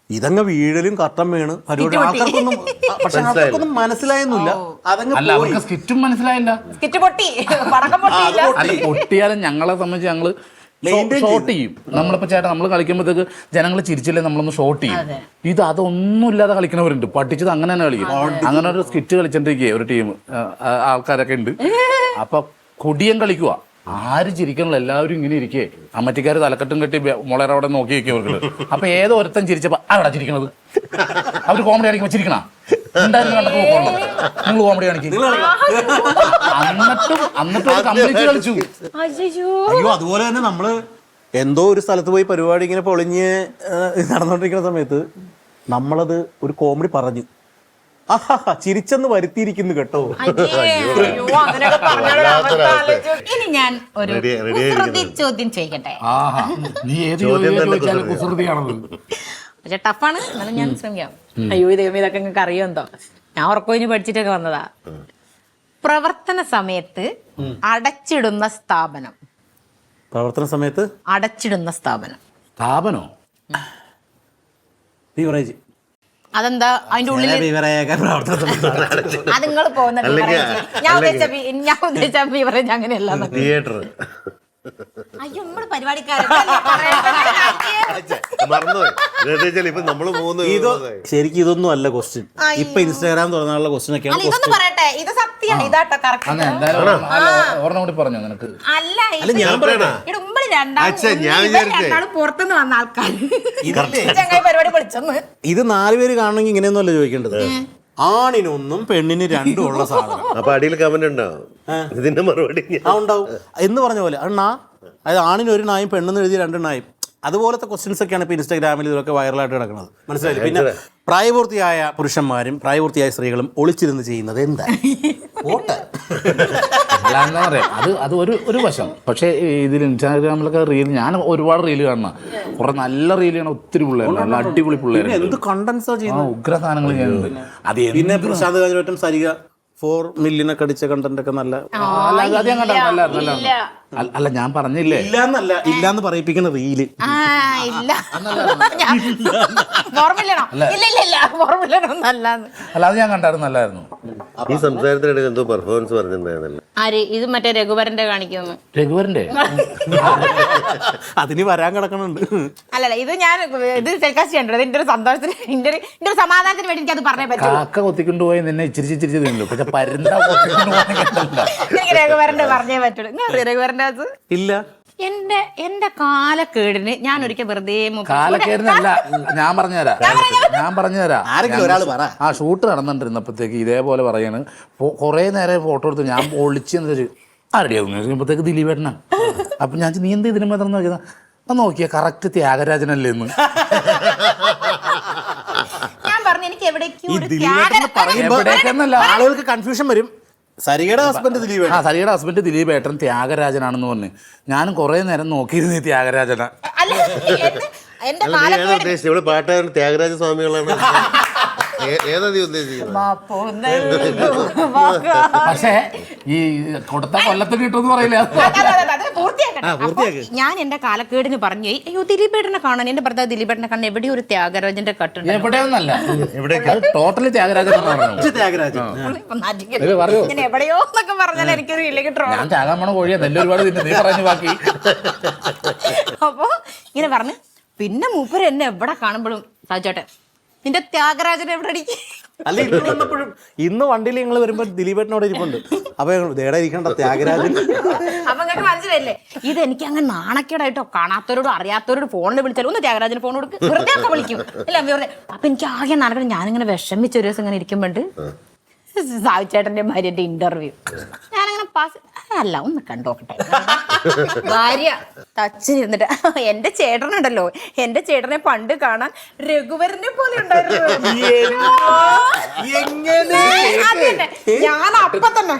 ഇതങ്ങ് വീഴലും കട്ടം വീണ് പരിപാടി ആൾക്കാർക്കൊന്നും പക്ഷെ ആൾക്കാർക്കൊന്നും മനസ്സിലായൊന്നുമില്ല. അതങ്ങ് സ്കിറ്റും മനസ്സിലായില്ല. പൊട്ടിയാലും ഞങ്ങളെ സംബന്ധിച്ച് ഞങ്ങള് ഷോട്ട് ചെയ്യും. നമ്മളിപ്പോ ചേട്ടാ നമ്മൾ കളിക്കുമ്പോഴത്തേക്ക് ജനങ്ങൾ ചിരിച്ചില്ലേ നമ്മളൊന്ന് ഷോട്ട് ചെയ്യും. അതൊന്നും ഇല്ലാതെ കളിക്കുന്നവരുണ്ട്. പഠിച്ചത് അങ്ങനെ തന്നെ കളിക്കും. അങ്ങനെ ഒരു സ്കിറ്റ് കളിച്ചോണ്ടിരിക്കുക ഒരു ടീം ആൾക്കാരൊക്കെ ഉണ്ട്. അപ്പൊ കൊടിയം കളിക്കുക, ആര് ചിരിക്കണല്ലോ, എല്ലാവരും ഇങ്ങനെ ഇരിക്കേ. അമ്മറ്റിക്കാർ തലക്കെട്ടും കെട്ടി മുളയുടെ അവിടെ നോക്കി വെക്കുക അവർക്ക്. അപ്പൊ ഏതോ ഒരുത്തൻ ചിരിച്ചപ്പോ അവിടെ ചിരിക്കണത് അവര് കോമഡി കാണിക്കുമ്പോ ചിരിക്കണ നിങ്ങൾ കോമഡി കാണിക്കും. എന്നിട്ടും കംപ്ലീറ്റ് കളിച്ചു. അയ്യോ അതുപോലെ തന്നെ നമ്മള് എന്തോ ഒരു സ്ഥലത്ത് പോയി പരിപാടി ഇങ്ങനെ പൊളിഞ്ഞ് നടന്നുകൊണ്ടിരിക്കുന്ന സമയത്ത് നമ്മളത് ഒരു കോമഡി പറഞ്ഞു, ചിരിച്ചെന്ന് വരുത്തിയിരിക്കുന്നു കേട്ടോ. ഇനി ഞാൻ ഒരു ചോദ്യം ചോദിക്കട്ടെ. പക്ഷെ ടഫാണ്, എന്നാലും ഞാൻ ശ്രമിക്കാം. അയ്യോ ദൈവം ഇതൊക്കെ നിങ്ങൾക്ക് അറിയോ എന്തോ, ഞാൻ ഉറക്കോയിന് പഠിച്ചിട്ടൊക്കെ വന്നതാ. പ്രവർത്തന സമയത്ത് അടച്ചിടുന്ന സ്ഥാപനം. പ്രവർത്തന സമയത്ത് അടച്ചിടുന്ന സ്ഥാപനോ? ബീവറേജ്. അതെന്താ അതിന്റെ ഉള്ളിൽ വിവരേഖ പ്രവർത്തനം അത് നിങ്ങൾ പോകുന്ന ഞാൻ ഉദ്ദേശിച്ച ബീവറേജ് അങ്ങനെയല്ല. തിയേറ്റർ അയ്യോ നമ്മള് പരിപാടിക്കാരൻ മറന്നുപോയി. ഇപ്പൊ നമ്മള് ശരിക്കും ഇതൊന്നും അല്ല ക്വസ്റ്റ്യൻ. ഇപ്പൊ ഇൻസ്റ്റാഗ്രാം തുറന്നാലുള്ള ക്വസ്റ്റ്യൻ ഒക്കെയാണ്. ഇതൊന്ന് പറയട്ടെ, ഇത് സത്യമാണ്, ഇതാട്ടോ കറക്റ്റ്. ഒരെണ്ണം കൂടി പറഞ്ഞു നിനക്ക്. അല്ല ഞാൻ പറയണ രണ്ടാളും പുറത്തുനിന്ന് വന്ന ആൾക്കാർ ചങ്ങായി പരിപാടി വിളിച്ചെന്ന്. ഇത് 4 പേര് കാണണമെങ്കിൽ ഇങ്ങനെയൊന്നും അല്ല ചോദിക്കേണ്ടത്. ആണിനൊന്നും പെണ്ണിന് രണ്ടും ഉള്ള സാധനം. അപ്പൊ അടിയിൽ കമന്റ് ഉണ്ടാവും, ഇതിന്റെ മറുപടി ഉണ്ടാവും എന്ന് പറഞ്ഞ പോലെ. അതായത് ആണിന് ഒരു നായും പെണ്ണെന്ന് എഴുതി 2 നായും. അതുപോലത്തെ ക്വസ്റ്റ്യൻസ് ഒക്കെയാണ് ഇപ്പോൾ ഇൻസ്റ്റാഗ്രാമിൽ ഇതൊക്കെ വൈറലായിട്ട് കിടക്കുന്നത്. മനസ്സിലായില്ലേ? പിന്നെ പ്രായപൂർത്തിയായ പുരുഷന്മാരും പ്രായപൂർത്തിയായ സ്ത്രീകളും ഒളിച്ചിരുന്ന് ചെയ്യുന്നത് എന്താ? എന്താ പറയാ, അത് ഒരു വശം. പക്ഷേ ഇതിൽ ഇൻസ്റ്റാഗ്രാമിലൊക്കെ റീൽ, ഞാൻ ഒരുപാട് റീല് കാണുന്ന കുറെ നല്ല റീൽ കാണാൻ ഒത്തിരി പിള്ളേർ, നല്ല അടിപൊളി പിള്ളേർ, എന്ത് കണ്ടൻസാ ചെയ്യുന്നത്, ഉഗ്ര സാധനങ്ങൾ ചെയ്യുന്നുണ്ട്. അത് പിന്നെ പ്രശാന്ത് കാഞ്ഞിരവട്ടം സരിക 4 മില്യൺ ഒക്കെ അടിച്ച കണ്ടന്റ് ഒക്കെ നല്ല. അല്ല ഞാൻ പറഞ്ഞില്ലേ ഇല്ലാന്നല്ല, ഇല്ലാന്ന് പറയിപ്പിക്കുന്ന റീല്. അല്ല അത് ഞാൻ കണ്ടായിരുന്നു, നല്ലായിരുന്നു. ഈ സംസാരത്തിനിടയിൽ എന്തോ പെർഫോമൻസ് പറഞ്ഞിട്ടുണ്ടായിരുന്നല്ലോ. ആര്? ഇത് മറ്റേ രഘുവരന്റെ കാണിക്കുന്നു. രഘുവരന്റെ അതിന് വരാൻ കിടക്കണുണ്ട്. അല്ലല്ല, ഇത് ഞാൻ ഇത് ടെലികാസ്റ്റ് ചെയ്യണ്ടത് എന്റെ ഒരു സന്തോഷത്തിന്, എന്റെ ഒരു സമാധാനത്തിന് വേണ്ടി എനിക്ക് അത് പറഞ്ഞേ പറ്റും. കാക്ക കൊത്തിക്കൊണ്ട് പോയി നിന്നെ ഇച്ചിരി തിന്നു, പക്ഷെ പരുന്ത എനിക്ക് രഘുവരന്റെ പറഞ്ഞേ പറ്റുള്ളൂ. രഘുവരന്റെ ഇല്ല. എന്റെ കാലക്കേടിന് ഞാൻ ഒരിക്കൽ വെറുതെ കാലക്കേടിനല്ല, ഞാൻ പറഞ്ഞുതരാം. ആരെങ്കിലും ഒരാൾ പറ. ആ ഷൂട്ട് നടന്നിട്ടിരുന്നപ്പോഴത്തേക്ക് ഇതേപോലെ പറയാണ്, കുറെ നേരം ഫോട്ടോ എടുത്ത് ഞാൻ ഒളിച്ചെന്ന് വെച്ച് ആരുടെയാകുമ്പോഴത്തേക്ക് ദിലീപേട്ടനാ. അപ്പൊ ഞാൻ നീ എന്ത് ഇതിന് മാത്രം നോക്കിയതാ? അത് നോക്കിയാ കറക്റ്റ് ത്യാഗരാജനല്ലേ എന്ന്. ഞാൻ പറഞ്ഞു എനിക്ക് എവിടേക്കെന്നല്ല, ആളുകൾക്ക് കൺഫ്യൂഷൻ വരും. സരികയുടെ ഹസ്ബൻഡ് ദിലീപേട്ടൻ. സരികയുടെ ഹസ്ബൻഡ് ദിലീപേട്ടൻ ത്യാഗരാജനാണെന്ന് പറഞ്ഞു. ഞാനും കുറെ നേരം നോക്കിയിരുന്നു ഈ ത്യാഗരാജന. പാട്ടുകാരൻ ത്യാഗരാജ സ്വാമികളാണ്. ഏതാ നീ ഉദ്ദേശിക്കുന്നത്? പക്ഷേ ഈ കൊടുത്ത കൊല്ലത്ത് കിട്ടുമെന്ന് പറയില്ല. ഞാൻ എന്റെ കാലക്കേടിന് പറഞ്ഞു, അയ്യോ ദിലീപേട്ടനെ കാണാൻ, എന്റെ ഭർത്താവ് ദിലീപേട്ടനെ കാണാൻ എവിടെയോ ഒരു ത്യാഗരാജന്റെ കട്ടുണ്ട്. എവിടെയൊന്നല്ല, ടോട്ടലി ത്യാഗരാജൻ. ഇങ്ങനെ എവിടെയോ എന്നൊക്കെ പറഞ്ഞാൽ എനിക്കൊരു ഇല്ലെങ്കിൽ ഞാൻ ചാകാമണ കോഴിയാ നെല്ല് ഒരുപാട് തിന്നു, നീ പറഞ്ഞു ബാക്കി. അപ്പൊ ഇങ്ങനെ പറഞ്ഞു. പിന്നെ മൂപ്പര് എന്നെ എവിടെ കാണുമ്പോഴും സാജേട്ടൻ നിന്റെ ത്യാഗരാജൻ എവിടെ അടിക്കും. അല്ല ഇന്ന് വന്നപ്പോഴും, ഇന്ന് വണ്ടിയിൽ ഞങ്ങൾ വരുമ്പോ ദിലീപേട്ടനോട് ഇരിപ്പുണ്ട്. അപ്പൊ ദേടാ ഇരിക്കണ്ട ത്യാഗരാജൻ. അപ്പൊ നിങ്ങൾക്ക് മനസ്സിലല്ലേ, ഇത് എനിക്ക് അങ്ങനെ നാണക്കേടായിട്ടോ, കാണാത്തവരോടും അറിയാത്തവരോട് ഫോണിൽ വിളിച്ചാലും ഒന്ന് ത്യാഗരാജന് ഫോൺ കൊടുക്കും, വെറുതെ ഒക്കെ വിളിക്കും അല്ല വെറുതെ. അപ്പൊ എനിക്ക് ആകെ നാണക്കേട്. ഞാനിങ്ങനെ വിഷമിച്ച ഒരു ദിവസം ഇങ്ങനെ ഇരിക്കുമ്പോണ്ട് സാവിച്ചേട്ടന്റെ ഭാര്യന്റെ ഇന്റർവ്യൂ ഞാനങ്ങനെ പാസ് അല്ല ഒന്ന് കണ്ടോക്കട്ടെ. ഭാര്യ തച്ചിരുന്നിട്ട്, എന്റെ ചേട്ടനുണ്ടല്ലോ, എന്റെ ചേട്ടനെ പണ്ട് കാണാൻ രഘുവരനെ പോലെ ഉണ്ടായിരുന്നു. ഞാൻ അപ്പൊ തന്നെ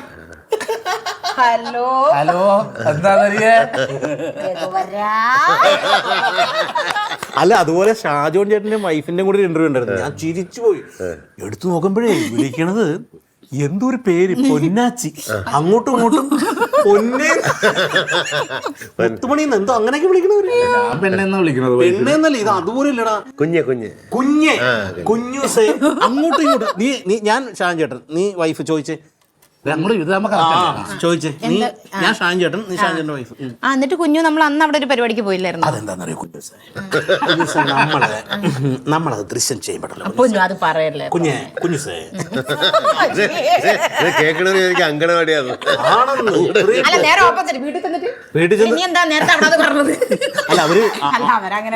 ഹലോ എന്താ അല്ല അതുപോലെ ഷാജോൺ ചേട്ടന്റെ വൈഫിന്റെ കൂടെ ഇന്റർവ്യൂ ഉണ്ടായിരുന്നു. ഞാൻ ചിരിച്ചു പോയി. എടുത്തു നോക്കുമ്പോഴേ വിളിക്കണത് എന്തോ ഒരു പേര്, പൊന്നാച്ചി. അങ്ങോട്ടും ഇങ്ങോട്ടും പൊന്നുമണിന്ന് എന്തോ അങ്ങനെയൊക്കെ വിളിക്കണവര്. പെണ്ണെന്ന് വിളിക്കണത് പെണ്ണെന്നല്ല, ഇത് അതുപോലെ ഇല്ലടാ. കുഞ്ഞുസേ അങ്ങോട്ടും ഇങ്ങോട്ടും. നീ ഞാൻ ഷാൻ ചേട്ടൻ, നീ വൈഫ് ചോദിച്ചേ ചോദിച്ചേ. ഞാൻ ഷാൻ ചേട്ടൻ, നീ ഷാൻ ചേട്ടന്റെ വൈഫ്. എന്നിട്ട് കുഞ്ഞു നമ്മൾ അന്ന് അവിടെ ഒരു പരിപാടിക്ക് പോയില്ലായിരുന്നു. അതെന്താന്നറിയോ കുഞ്ഞുസേ, നമ്മളത് ദൃശ്യം ചെയ്യുമ്പോഴല്ലോ അത് പറയല്ലേ കുഞ്ഞുസേ. അങ്കണവാടിയാണ്. അല്ല നേരെ ഓപ്പോസിറ്റ് വീട്ടിൽ ചെന്നിട്ട് എന്താ നേരത്തെ അവിടെ പറഞ്ഞത്. അല്ല അവര് അവരങ്ങനെ.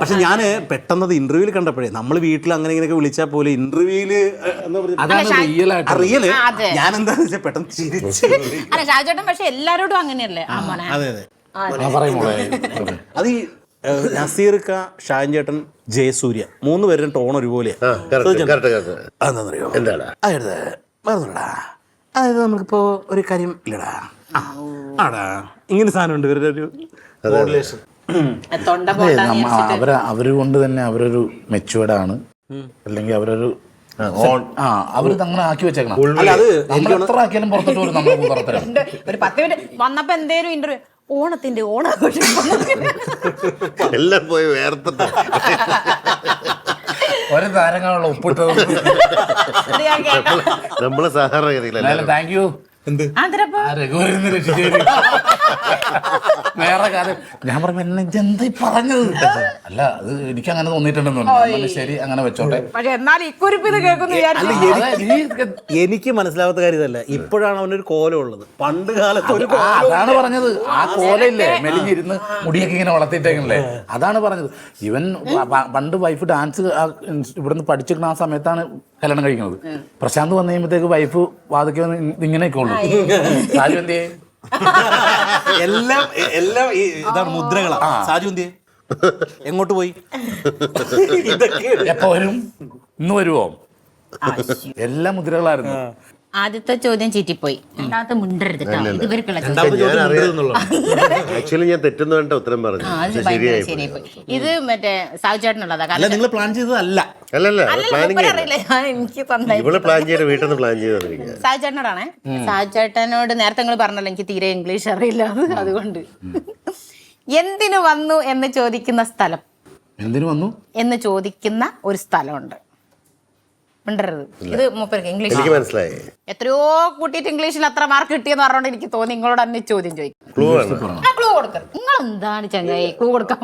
പക്ഷെ ഞാന് പെട്ടെന്നത് ഇന്റർവ്യൂല് കണ്ടപ്പോഴേ, നമ്മള് വീട്ടിൽ അങ്ങനെ ഇങ്ങനെയൊക്കെ വിളിച്ചാൽ പോലെ ഇന്റർവ്യൂല് റിയല് ഞാൻ എന്താന്ന് വെച്ചാൽ പെട്ടെന്ന് ചിരിച്ചു. അല്ല ഷാജേട്ടൻ പക്ഷെ എല്ലാരോടും അങ്ങനെയല്ലേ. അതെ അത് ഈ നസീർക്ക, ഷാൻ ചേട്ടൻ, ജയസൂര്യ 3 പേരും ടോൺ ഒരുപോലെയാ. അതെന്താന്നറിയോ? അതായത് നമുക്കിപ്പോ ഒരു കാര്യം ഇല്ലടാ, ആടാ ഇങ്ങനെ സാധനം ഉണ്ട് ഇവരുടെ ഒരു മോഡുലേഷൻ. അവര് കൊണ്ട് തന്നെ അവരൊരു മെച്ചുവേർഡാണ്, അല്ലെങ്കിൽ അവരൊരു അവരിത് അങ്ങനെ ആക്കി വെച്ചേക്കണം. എത്ര ആക്കിയാലും പുറത്തോട്ട് വരും നമ്മളെ പുറത്തരം. ഒരു 10 മിനിറ്റ് വന്നപ്പോ എന്തേലും ഇന്റർവ്യൂ ഓണത്തിന്റെ ഓണാഘോഷം എല്ലാം പോയി വേർത്തിട്ട് ഒരു താരങ്ങളുള്ള ഉപ്പിട്ടത്. അത് ഞാൻ കേൾക്കാം. നമ്മള് സാധാരണ ഗതിയിലല്ല. Thank you. അതിരപ്പോ രഘുവരന്ന് രക്ഷിച്ചു. വേറെ കാര്യം ഞാൻ പറഞ്ഞു എന്നെ എന്താ പറഞ്ഞത്. അല്ല അത് എനിക്ക് അങ്ങനെ തോന്നിയിട്ടുണ്ടെന്ന് പറഞ്ഞു. ശരി അങ്ങനെ വെച്ചോട്ടെ. പക്ഷെ എന്നാൽ ഇക്കുറിപ്പ് ഇത് കേൾക്കുന്നു വിചാരിച്ചു. അതെ, എനിക്ക് മനസ്സിലാവാത്ത കാര്യമല്ല, ഇപ്പോഴാണ് അവനൊരു കോലം ഉള്ളത്. പണ്ട് കാലത്ത് ഒരു അതാണ് പറഞ്ഞത്. ആ കോലയില്ലേ മെലിഞ്ഞിരുന്ന് മുടിയൊക്കെ ഇങ്ങനെ വളർത്തിയിട്ടേക്കണല്ലേ, അതാണ് പറഞ്ഞത്. ഇവൻ പണ്ട് വൈഫ് ഡാൻസ് ഇവിടുന്ന് പഠിച്ചിരിക്കുന്ന ആ സമയത്താണ് കല്യാണം കഴിക്കുന്നത്. പ്രശാന്ത് വന്നു കഴിയുമ്പോഴത്തേക്ക് വൈഫ് വാതിക്ക് വന്ന് ഇങ്ങനെയൊക്കെ ഉള്ളു. സാജു എന്തിയെ എല്ലാം എല്ലാം ഇതാണ് മുദ്രകളാ. സാജു എന്തിയെ എങ്ങോട്ട് പോയി? ഇതൊക്കെ എപ്പോ വരും? ഇന്ന് വരുവോ? എല്ലാ മുദ്രകളായിരുന്നു. ആദ്യത്തെ ചോദ്യം ചീറ്റിപ്പോയി. രണ്ടാമത്തെ മിണ്ടരുത് കേട്ടോ. ഇത് ഇവർക്കുള്ള ചോദ്യം. ആക്ച്വലി ഞാൻ തെറ്റെന്ന് വേണ്ട ഉത്തരം പറഞ്ഞു. അത് ഭയങ്കര ശരിയായിപ്പോയി. ഇത് മറ്റേ സാജു ചേട്ടനുള്ളതാ. അല്ല, നിങ്ങൾ പ്ലാൻ ചെയ്തതല്ല. അല്ലല്ല പ്ലാനിങ് അറിയില്ല, എനിക്ക് തന്നായി. ഇവള് പ്ലാൻ ചെയ്ത് വീട്ടിൽ നിന്ന് പ്ലാൻ ചെയ്ത് സാജു ചേട്ടനോടാണേ. സാജു ചേട്ടനോട് നേരത്തെ നിങ്ങൾ പറഞ്ഞല്ലോ എനിക്ക് തീരെ ഇംഗ്ലീഷ് അറിയില്ല, അതുകൊണ്ട് എന്തിനു വന്നു എന്ന് ചോദിക്കുന്ന സ്ഥലം, എന്തിനു വന്നു എന്ന് ചോദിക്കുന്ന ഒരു സ്ഥലമുണ്ട്. മിണ്ടരുത്. ഇത് മൂപ്പർക്ക് ഇംഗ്ലീഷ് എനിക്ക് മനസ്സിലായി. എത്രയോ കൂട്ടിയിട്ട് ഇംഗ്ലീഷിൽ അത്ര മാർക്ക് കിട്ടിയെന്ന് പറഞ്ഞോണ്ട് എനിക്ക് തോന്നി നിങ്ങളോട് തന്നെ ചോദ്യം ചോദിക്കും. ക്ലൂ ആണ്. ക്ലൂ കൊടുക്കരുത്. നിങ്ങൾ എന്താണ് ചങ്ങായി ക്ലൂ കൊടുക്കാം?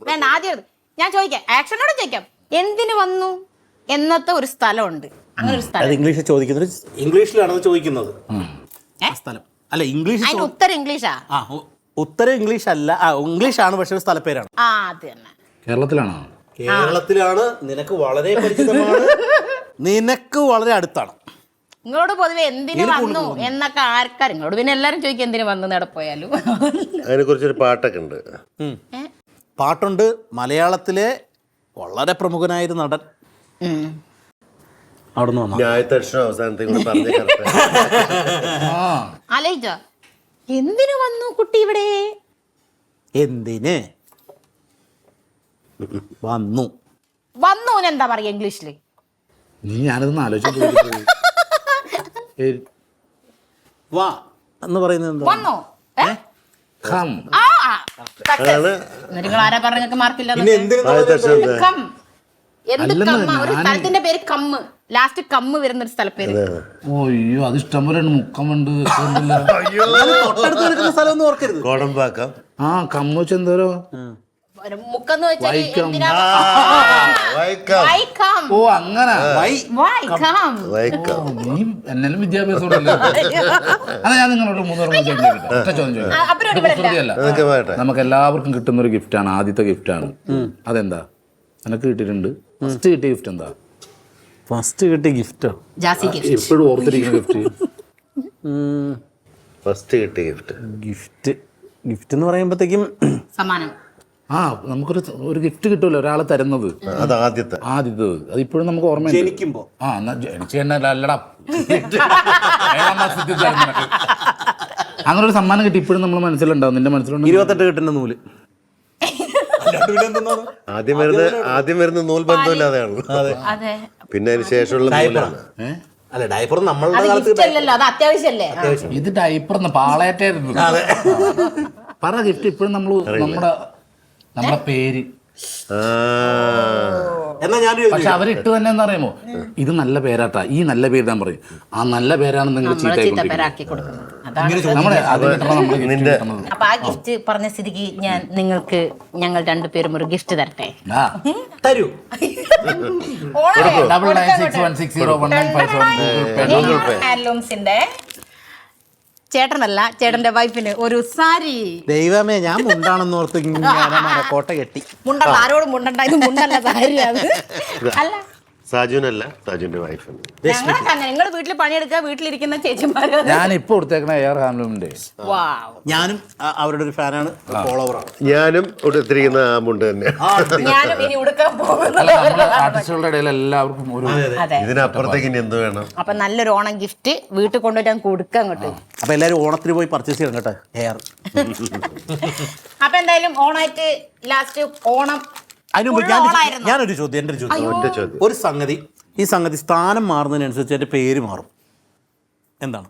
വേണ്ട, ആദ്യം ഞാൻ ചോദിക്കാം, ആക്ഷനോട് ചോദിക്കാം. എന്തിനു വന്നു എന്നത്തെ ഒരു സ്ഥലമുണ്ട്. അങ്ങനെ ഒരു സ്ഥലം. ഇംഗ്ലീഷ് ചോദിക്കുന്നത് ഇംഗ്ലീഷിലാണ് ചോദിക്കുന്നത്. സ്ഥലം അല്ല, ഇംഗ്ലീഷ് അതിന്റെ ഉത്തരം ഇംഗ്ലീഷാ. ഉത്തരം ഇംഗ്ലീഷ് അല്ല, ഇംഗ്ലീഷാണ്, പക്ഷെ ഒരു സ്ഥലപ്പേരാണ്. അത് തന്നെ. കേരളത്തിലാണോ? കേരളത്തിലാണ്. നിനക്ക് വളരെ പരിചിതമാണ്, നിനക്ക് വളരെ അടുത്താണ്. നിങ്ങളോട് പൊതുവെ എന്തിനു വന്നു എന്നൊക്കെ ആർക്കാർ, നിങ്ങളോട് പിന്നെ എല്ലാരും ചോദിക്കും എന്തിനു വന്നു നട പോയാലും. അതിനെ കുറിച്ചൊരു പാട്ടൊക്കെ ഉണ്ട്. പാട്ടുണ്ട്. മലയാളത്തിലെ വളരെ പ്രമുഖനായൊരു നടൻ അവിടുന്ന് വന്നു. ആദ്യത്തെ അക്ഷരം അവസാനത്തെ കൂടെ പറഞ്ഞ ആലോചിച്ചോ, എന്തിനു വന്നു കുട്ടി ഇവിടെ? എന്തിന് വന്നു? വന്നു എന്താ പറയാ ഇംഗ്ലീഷില്? നീ ഞാനതൊന്ന് ആലോചിച്ചു. വാ എന്ന് പറയുന്നത് എന്താ? വന്നു. നിങ്ങൾ ആരാ പറഞ്ഞ മാർക്കില്ല? എന്ത് കമ്മ? ഒരു സ്ഥലത്തിന്റെ പേര് കമ്മ്, ലാസ്റ്റ് കമ്മ് വരുന്ന ഒരു സ്ഥലപ്പേര്. ഓയ്യോ, അത് ഇഷ്ടംപോലെ മുക്കമുണ്ട്. സ്ഥലം ഓർക്കരുത്. കോടമ്പാക്കം. ആ കമ്മു ചെന്തോരോ മുക്കെന്ന് വെച്ചാൽ ഓ അങ്ങനെ നീ എന്നാലും വിദ്യാഭ്യാസം അതാ ഞാൻ നിങ്ങളോട് നമുക്ക് എല്ലാവർക്കും കിട്ടുന്ന ഒരു ഗിഫ്റ്റാണ്, ആദ്യത്തെ ഗിഫ്റ്റാണ്. അതെന്താ നിനക്ക് കിട്ടിയിട്ടുണ്ട്? ഫസ്റ്റ് കിട്ടിയ ഗിഫ്റ്റ് എന്താ? ഫസ്റ്റ് കിട്ടിയ ഗിഫ്റ്റോ? എപ്പോഴും ഓർത്തിരിക്കുന്ന ഗിഫ്റ്റ്. ഫസ്റ്റ് കിട്ടിയ ഗിഫ്റ്റ് ഗിഫ്റ്റ് എന്ന് പറയുമ്പോഴത്തേക്കും സമ്മാനം. ആ നമുക്കൊരു ഗിഫ്റ്റ് കിട്ടുമല്ലോ ഒരാളെ തരുന്നത്. അത് ആദ്യത്തെ അത് ഇപ്പോഴും നമുക്ക് ഓർമ്മ. ജനിക്കുമ്പോ ആ എന്നാ ജനിച്ചല്ലടാ അങ്ങനെ ഒരു സമ്മാനം കിട്ടി ഇപ്പോഴും നമ്മുടെ മനസ്സിലുണ്ടാവും. നിന്റെ മനസ്സിലുണ്ട് 28 കിട്ടുന്ന നൂല്. ആദ്യം വരുന്ന നൂൽ ബന്ധമില്ലാതെയാണ്. പിന്നെ അതിന് ശേഷമുള്ള നൂലാണ്. അല്ല, ഡയപ്പർ നമ്മളുടെ ഇത് ഡയപ്പർ പാളയറ്റായിരുന്നു. പറ ഗിഫ്റ്റ് ഇപ്പോഴും നമ്മുടെ പേര്. പക്ഷെ അവരിട്ട് തന്നെ എന്താ അറിയാമോ, ഇത് നല്ല പേരാട്ടാ, ഈ നല്ല പേര് ഞാൻ പറയും. ആ നല്ല പേരാണ് നിങ്ങൾ അപ്പൊ ആ ഗിഫ്റ്റ് പറഞ്ഞ സ്ഥിതിക്ക് ഞങ്ങൾ രണ്ടുപേരും ഒരു ഗിഫ്റ്റ് തരട്ടെ. തരൂ. 99601957 ചേട്ടനല്ല, ചേട്ടന്റെ വൈഫിന് ഒരു സാരി. ദൈവമേ, ഞാൻ മുണ്ടാണെന്ന് ഓർത്ത് കോട്ട കെട്ടി. മുണ്ടല്ല, ആരോടും മുണ്ടണ്ട, ഇത് മുണ്ടല്ല, സാരി അത്. അല്ല സാജുനല്ല, സാജുന്റെ വൈഫ്. ഞങ്ങളൊക്കെ അങ്ങനെ, നിങ്ങൾ വീട്ടിൽ പണിയെടുക്കുക, വീട്ടിലിരിക്കുന്ന ചേച്ചിമാര്. ഞാനിപ്പോ കൊടുത്തേക്കണ എയർ ഹാൻഡ്ലൂമിന്റെ. ഞാനും അവരുടെ ഒരു ഫാനാണ്, ഫോളോവറാണ്. ഞാനും കൊടുത്തിരിക്കുന്ന ആ മുണ്ട് തന്നെ. ഞാനും ഇനി ഉടുക്കാൻ പോകുന്നു. ആർട്ടിസ്റ്റുകളുടെ ഇടയിൽ എല്ലാവർക്കും ഒരു ഇതിനപ്പുറത്തേക്ക് ഇനി എന്ത് വേണം? അപ്പൊ നല്ലൊരു ഓണം ഗിഫ്റ്റ് വീട്ടിൽ കൊണ്ടുപോയി ഞാൻ കൊടുക്കാം അങ്ങോട്ട്. അപ്പൊ എല്ലാരും ഓണത്തിന് പോയി പർച്ചേസ് ചെയ്യണം കേട്ടോ, ഹെയർ. അപ്പൊ എന്തായാലും ഓണായിട്ട് ലാസ്റ്റ് ഓണം. ഞാനൊരു ചോദ്യം, എൻ്റെ ഒരു ചോദ്യം. ഒരു സംഗതി, ഈ സംഗതി സ്ഥാനം മാറുന്നതിനനുസരിച്ച് എൻ്റെ പേര് മാറും. എന്താണ്?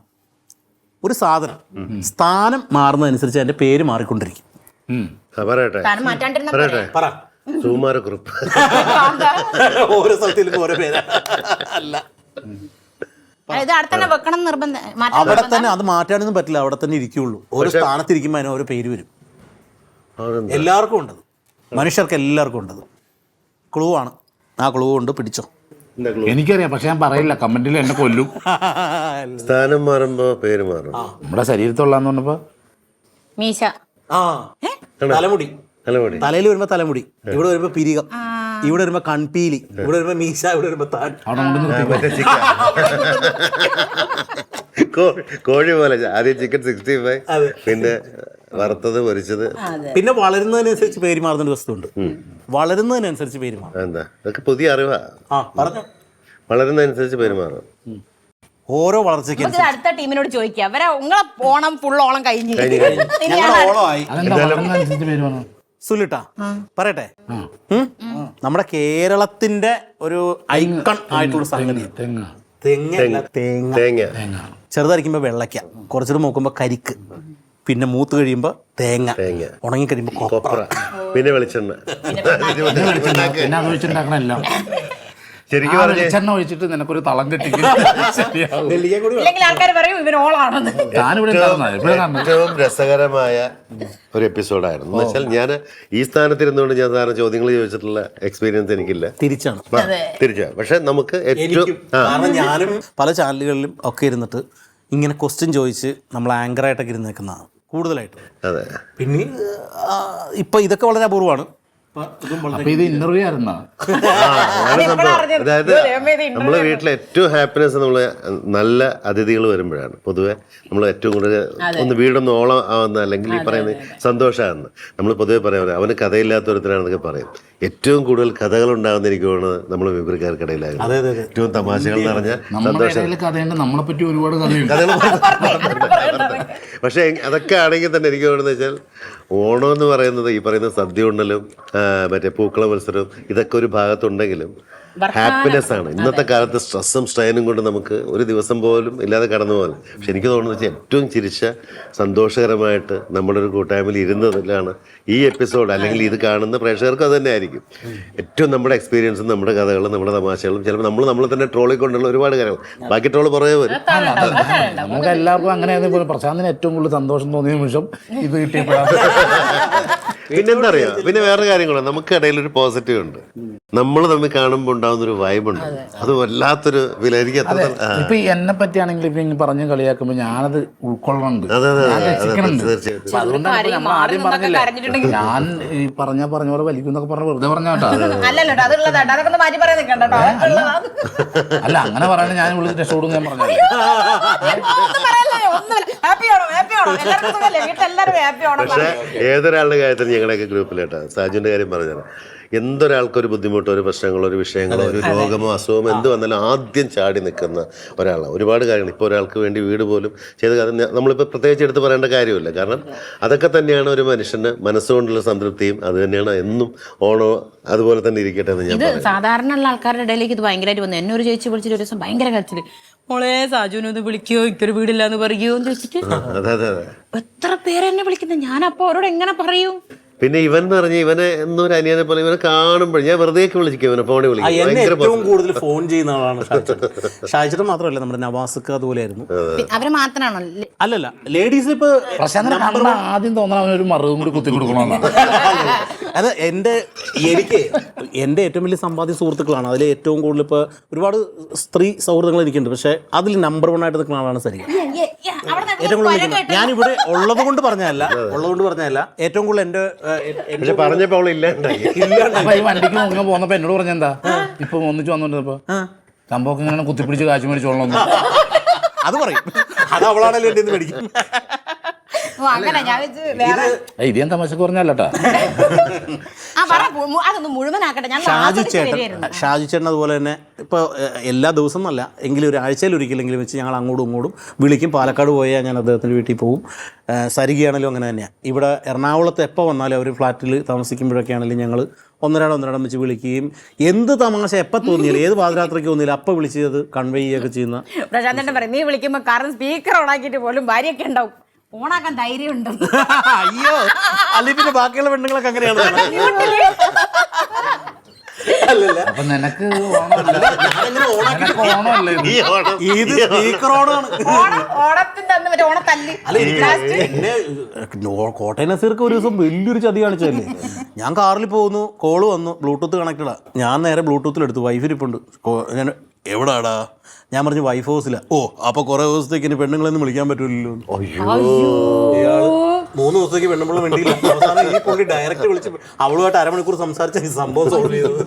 ഒരു സാധനം സ്ഥാനം മാറുന്നതനുസരിച്ച് എൻ്റെ പേര് മാറിക്കൊണ്ടിരിക്കും. സുകുമാരക്കുറുപ്പ്. ഓരോ സ്ഥലത്തിലും ഓരോ പേരാ. അല്ല, ഇത് അവിടെ തന്നെ വെക്കണം നിർബന്ധം, മാറ്റാൻ അവിടെ തന്നെ അത് മാറ്റാനൊന്നും പറ്റില്ല, അവിടെ തന്നെ ഇരിക്കുള്ളൂ. ഓരോ സ്ഥാനത്തിരിക്കുമ്പോൾ അതിന് ഓരോ പേര് വരും. എല്ലാവർക്കും ഉണ്ടത്, മനുഷ്യർക്ക് എല്ലാവർക്കും ഉണ്ടത്. ക്ലൂ ആണ്, ആ ക്ലൂ കൊണ്ട് പിടിച്ചോ. എനിക്കറിയാം, പക്ഷെ ഞാൻ പറയില്ല, കമന്റിൽ എന്നെ കൊല്ലും. സ്ഥാനം മാറുമ്പോ പേര് മാറും. നമ്മുടെ ശരീരത്തുള്ളാന്ന് പറഞ്ഞപ്പോ മീശ. ആ, തലമുടി. തലമുടി. തലയിൽ വരുമ്പോ തലമുടി, ഇവിടെ വരുമ്പോ പിരികം, ഇവിടെ വരുമ്പോ കൺപീലി, ഇവിടെ വരുമ്പോ മീശ, ഇവിടെ വരുമ്പോ താൻ. അവിടെ കൊണ്ട് നിർത്തി. മറ്റേ ചിക്കൻ കോഴി പോലെ ആദ്യം ചിക്കൻ 65, പിന്നെ വറുത്തത് പൊരിച്ചത്. പിന്നെ വളരുന്നതിനനുസരിച്ച് പേര് മാറുന്ന വസ്തുണ്ട്. വളരുന്നതിനനുസരിച്ച് പേര് മാറും. എന്താ ഇതൊക്കെ പുതിയ അറിവാ. ആ, പറഞ്ഞു. വളരുന്നതനുസരിച്ച് പേര് മാറും. ഓരോ വളർച്ചയ്ക്ക് നമുക്ക് ഇത് അടുത്ത ടീമിനോട് ചോദിക്കാം. അവരെ ഉങ്ങളെ ഓണം ഫുൾ ഓളം കഴിഞ്ഞു. ഞങ്ങളുടെ ഓളമായി. അതെന്താ വളർന്നതനുസരിച്ച് പേര് പറഞ്ഞു? സുലിട്ടാ പറയട്ടെ, നമ്മുടെ കേരളത്തിന്റെ ഒരു ഐക്കൺ ആയിട്ടുള്ള സംഗതി തെങ്ങല്ല, തേങ്ങ. തേങ്ങ. ചെറുതായിരിക്കുമ്പോ വെള്ളയ്ക്ക, കുറച്ചുകൂടെ നോക്കുമ്പോ കരിക്ക്, പിന്നെ മൂത്ത് കഴിയുമ്പോ തേങ്ങ, ഉണങ്ങി കഴിയുമ്പോ കൊപ്ര, പിന്നെ വെളിച്ചെണ്ണ. പിന്നെ അത് വെച്ചിട്ടുണ്ടാക്കണല്ലോ. ശരിക്കും പറഞ്ഞ വെളിച്ചെണ്ണ ഒഴിച്ചിട്ട് നിനക്കൊരു തളം കെട്ടി ഇല്ലെങ്കിൽ ആൾക്കാർ പറയും ഇവൻ ഓളാണെന്ന്. ഞാനിവിടെ ഏറ്റവും രസകരമായ ഒരു എപ്പിസോഡായിരുന്നു. എന്ന് വെച്ചാൽ ഞാൻ ഈ സ്ഥാനത്തിരുന്നുകൊണ്ട് ഞാൻ സാറിന് ചോദ്യങ്ങൾ ചോദിച്ചിട്ടുള്ള എക്സ്പീരിയൻസ് എനിക്കില്ല. തിരിച്ചാണ്. പക്ഷെ നമുക്ക് ഏറ്റവും കാരണം ഞാനും പല ചാനലുകളിലും ഒക്കെ ഇരുന്നിട്ട് ഇങ്ങനെ ക്വസ്റ്റ്യൻ ചോദിച്ച് നമ്മൾ ആങ്കറായിട്ടൊക്കെ ഇരുന്നേക്കുന്നതാണ് കൂടുതലായിട്ട്. അതെ. പിന്നെ ഇപ്പൊ ഇതൊക്കെ വളരെ അപൂർവമാണ്. അപ്പൊ ഇത് ഇന്റർവ്യൂ ആയിരുന്നാ? അതായത് നമ്മളെ വീട്ടിലെ ഏറ്റവും ഹാപ്പിനെസ് നമ്മള് നല്ല അതിഥികൾ വരുമ്പോഴാണ്. പൊതുവെ നമ്മൾ ഏറ്റവും കൂടുതൽ ഒന്ന് വീടൊന്ന് ഓളം ആവുന്ന, അല്ലെങ്കിൽ ഈ പറയുന്ന സന്തോഷമാകുന്ന, നമ്മൾ പൊതുവെ പറയാം അവന് കഥയില്ലാത്തൊരുത്തരാണെന്നൊക്കെ പറയും. ഏറ്റവും കൂടുതൽ കഥകൾ ഉണ്ടാകുന്ന എനിക്ക് തോന്നുന്നത് നമ്മൾ വിവരക്കാർക്കിടയിലായിരുന്നു. ഏറ്റവും തമാശകൾ നിറഞ്ഞ സന്തോഷം. കഥയുണ്ട്, നമ്മളെ പറ്റി ഒരുപാട് കഥയുണ്ട്. പക്ഷെ അതൊക്കെ ആണെങ്കിൽ തന്നെ എനിക്ക് തോന്നുന്നത് വെച്ചാൽ ഓണം എന്ന് പറയുന്നത് ഈ പറയുന്ന സദ്യ ഉണ്ടലും മറ്റേ പൂക്കള മത്സരവും ഇതൊക്കെ ഒരു ഭാഗത്തുണ്ടെങ്കിലും ഹാപ്പിനെസ് ആണ്. ഇന്നത്തെ കാലത്ത് സ്ട്രെസ്സും സ്ട്രെയിനും കൊണ്ട് നമുക്ക് ഒരു ദിവസം പോലും ഇല്ലാതെ കടന്നു പോകാൻ. പക്ഷെ എനിക്ക് തോന്നുന്നത് വെച്ചാൽ ഏറ്റവും ചിരിച്ച സന്തോഷകരമായിട്ട് നമ്മുടെ ഒരു കൂട്ടായ്മയിൽ ഇരുന്നതിലാണ് ഈ എപ്പിസോഡ്. അല്ലെങ്കിൽ ഇത് കാണുന്ന പ്രേക്ഷകർക്കും അത് തന്നെ ആയിരിക്കും ഏറ്റവും നമ്മുടെ എക്സ്പീരിയൻസും നമ്മുടെ കഥകളും നമ്മുടെ തമാശകളും. ചിലപ്പോൾ നമ്മൾ തന്നെ ട്രോളിക്കൊണ്ടുള്ള ഒരുപാട് കാര്യങ്ങൾ, ബാക്കി ട്രോള് പുറകെ വരും. നമുക്ക് എല്ലാവർക്കും അങ്ങനെ. പ്രശാന്തിന് ഏറ്റവും കൂടുതൽ സന്തോഷം തോന്നിയ നിമിഷം ഇത് കിട്ടിയപ്പോഴാണ്. പിന്നെന്താ അറിയാം, പിന്നെ വേറെ കാര്യങ്ങളാണ് നമുക്കിടയിൽ ഒരു പോസിറ്റീവ് ഉണ്ട്. നമ്മൾ തമ്മിൽ കാണുമ്പോൾ ഉണ്ടാവുന്നൊരു വൈബുണ്ട്. അത് വല്ലാത്തൊരു വില. എനിക്ക് ഇപ്പൊ എന്നെ പറ്റിയാണെങ്കിൽ ഇപ്പൊ പറഞ്ഞു കളിയാക്കുമ്പോ ഞാനത് ഉൾക്കൊള്ളുന്നുണ്ട്. തീർച്ചയായിട്ടും. അതുകൊണ്ടാണ് നമ്മൾ ആദ്യം പറഞ്ഞില്ലേ, ഞാൻ ഈ പറഞ്ഞ പോലെ വലിക്കുന്നൊക്കെ പറഞ്ഞ വെറുതെ പറഞ്ഞാട്ടോ. അല്ല, അങ്ങനെ പറയണ ഞാൻ വിളിച്ച് രക്ഷപ്പെടും ഞാൻ പറഞ്ഞു. പക്ഷെ ഏതൊരാളുടെ കാര്യത്തിൽ ഞങ്ങളുടെയൊക്കെ ഗ്രൂപ്പിലേട്ടാ സാജുവിന്റെ കാര്യം പറഞ്ഞാൽ എന്തൊരാൾക്കൊരു ബുദ്ധിമുട്ടോ ഒരു പ്രശ്നങ്ങളോ ഒരു വിഷയങ്ങളോ ഒരു രോഗമോ അസുഖമോ എന്ത് വന്നാലും ആദ്യം ചാടി നിൽക്കുന്ന ഒരാളാണ്. ഒരുപാട് കാര്യങ്ങൾ ഇപ്പോൾ ഒരാൾക്ക് വേണ്ടി വീട് പോലും ചെയ്ത് നമ്മളിപ്പോൾ പ്രത്യേകിച്ച് എടുത്ത് പറയേണ്ട കാര്യമില്ല. കാരണം അതൊക്കെ തന്നെയാണ് ഒരു മനുഷ്യന് മനസ്സുകൊണ്ടുള്ള സംതൃപ്തിയും. അത് തന്നെയാണ് എന്നും ഓണോ അതുപോലെ തന്നെ ഇരിക്കട്ടെ എന്ന് ഞാൻ ഇത് സാധാരണ ഉള്ള ആൾക്കാരുടെ ഇടയിലേക്ക് ഇത് ഭയങ്കരമായിട്ട് വന്നു. എന്നെ ഒരു ചേച്ചി വിളിച്ചിട്ട് ഒരു ദിവസം ഭയങ്കര കരച്ചില്, മോളെ സാജുവിനൊന്ന് വിളിക്കോ, എനിക്കൊരു വീടില്ലാന്ന് പറയോ എന്ന് ചോദിച്ചിട്ട് എത്ര പേരെന്നെ വിളിക്കുന്നത്. ഞാൻ അപ്പൊ അവരോട് എങ്ങനെ പറയൂ? പിന്നെ ഇവൻ എന്ന് പറഞ്ഞാൽ ഇവനെ എന്നൊരു അനിയനെ പോലെ ഇവനെ കാണുമ്പോൾ ഞാൻ വെറുതെ വിളിക്കും, ഇവനെ ഫോണിൽ വിളിക്കും. ഏറ്റവും കൂടുതൽ ഫോൺ ചെയ്യുന്ന ആളാണ് ഷാജിച്ചേട്ടൻ. മാത്രമല്ല നമ്മുടെ നവാസ്ക്ക് അതുപോലെയായിരുന്നു. അവര് മാത്രമാണോ? അല്ലല്ല, ലേഡീസ് ഇപ്പൊ ആദ്യം തോന്നണം അവനൊരു മറുകും കൂടി കുത്തി കൊടുക്കണമെന്നാണ്. അത് എനിക്ക് എൻ്റെ ഏറ്റവും വലിയ സമ്പാദ്യ സുഹൃത്തുക്കളാണ്. അതിൽ ഏറ്റവും കൂടുതൽ ഇപ്പോൾ ഒരുപാട് സ്ത്രീ സൗഹൃദങ്ങൾ എനിക്കുണ്ട്. പക്ഷേ അതിൽ നമ്പർ 1 ആയിട്ട് നിൽക്കുന്ന ആളാണ് സരിക. ഏറ്റവും കൂടുതൽ ഞാനിവിടെ ഉള്ളത് കൊണ്ട് പറഞ്ഞതല്ല, ഏറ്റവും കൂടുതൽ എൻ്റെ പറഞ്ഞപ്പോ വണ്ടിക്ക് മുങ്ങ പോന്നപ്പോ എന്നോട് പറഞ്ഞെന്താ ഇപ്പൊ ഒന്നിച്ച് വന്നോണ്ടിരുന്നപ്പോ സംഭവം ഇങ്ങനെ കുത്തിപ്പിടിച്ച് കാശ് മേടിച്ചോളണം. അത് പറയും, അത് അവളാണല്ലോ എൻ്റെ മേടിക്കും. ഇത് ഞാൻ തമാശക്ക് പറഞ്ഞല്ലേട്ടാ. ഷാജിച്ചേട്ടൻ അതുപോലെ തന്നെ ഇപ്പോൾ എല്ലാ ദിവസം എന്നല്ല എങ്കിലും ഒരു ആഴ്ചയിൽ ഒരിക്കലെങ്കിലും വെച്ച് ഞങ്ങൾ അങ്ങോട്ടും ഇങ്ങോട്ടും വിളിക്കും. പാലക്കാട് പോയാൽ ഞാൻ അദ്ദേഹത്തിൻ്റെ വീട്ടിൽ പോകും. സരികയാണെങ്കിലും അങ്ങനെ തന്നെയാണ്. ഇവിടെ എറണാകുളത്ത് എപ്പോൾ വന്നാലും അവർ ഫ്ലാറ്റിൽ താമസിക്കുമ്പോഴൊക്കെ ആണെങ്കിലും ഞങ്ങൾ ഒന്നരാടം വെച്ച് വിളിക്കുകയും എന്ത് തമാശ എപ്പോൾ തോന്നിയാലും ഏത് പാതിരാത്രിക്ക് തോന്നിയാലും അപ്പം വിളിച്ചത് കൺവേ ചെയ്യുകയൊക്കെ ചെയ്യുന്ന പ്രശാന്തൻ പറയും, നീ വിളിക്കുമ്പോൾ കാരണം സ്പീക്കർ ഓണാക്കിയിട്ട് പോലും ഭാര്യയൊക്കെ ഉണ്ടാവും, ഓണാക്കാൻ ധൈര്യം ഉണ്ട്. അയ്യോ, അല്ലെങ്കിൽ പിന്നെ ബാക്കിയുള്ള പെണ്ണുങ്ങളൊക്കെ അങ്ങനെയാണ്. അപ്പൊ നിനക്ക് ഓണമല്ല, നിനക്ക് ഓണമല്ലേ ഇത്? ഈ ഓണം ഇത് സ്പീക്കർ ഓണാണ്. ഓണത്തിന്റെ അന്ന് മറ്റേ ഓണത്തല്ല്. അല്ല എനിക്ക് എന്നെ കോട്ടയം നസീർക്ക് ഒരു ദിവസം വലിയൊരു ചതി കാണിച്ചതല്ലേ. ഞാൻ കാറിൽ പോകുന്നു, കോള് വന്നു, ബ്ലൂടൂത്ത് കണക്റ്റഡാ. ഞാൻ നേരെ ബ്ലൂടൂത്തിലെടുത്തു, വൈഫ് ഇരിപ്പുണ്ട്. ഞാൻ എവിടാടാ? ഞാൻ പറഞ്ഞു വൈഫ് ഹൗസില. ഓ അപ്പൊ കുറെ ദിവസത്തേക്ക് ഇനി പെണ്ണുങ്ങളെയൊന്നും വിളിക്കാൻ പറ്റൂലല്ലോ. ഇയാള് 3 ദിവസത്തേക്ക് പെണ്ണുമ്പോൾ വേണ്ടിയില്ല. അവസാനം ഈ പുള്ളി ഡയറക്റ്റ് വിളിച്ച് അവളുമായിട്ട് അരമണിക്കൂർ സംസാരിച്ച ഈ സംഭവം സോൾവ് ചെയ്തത്.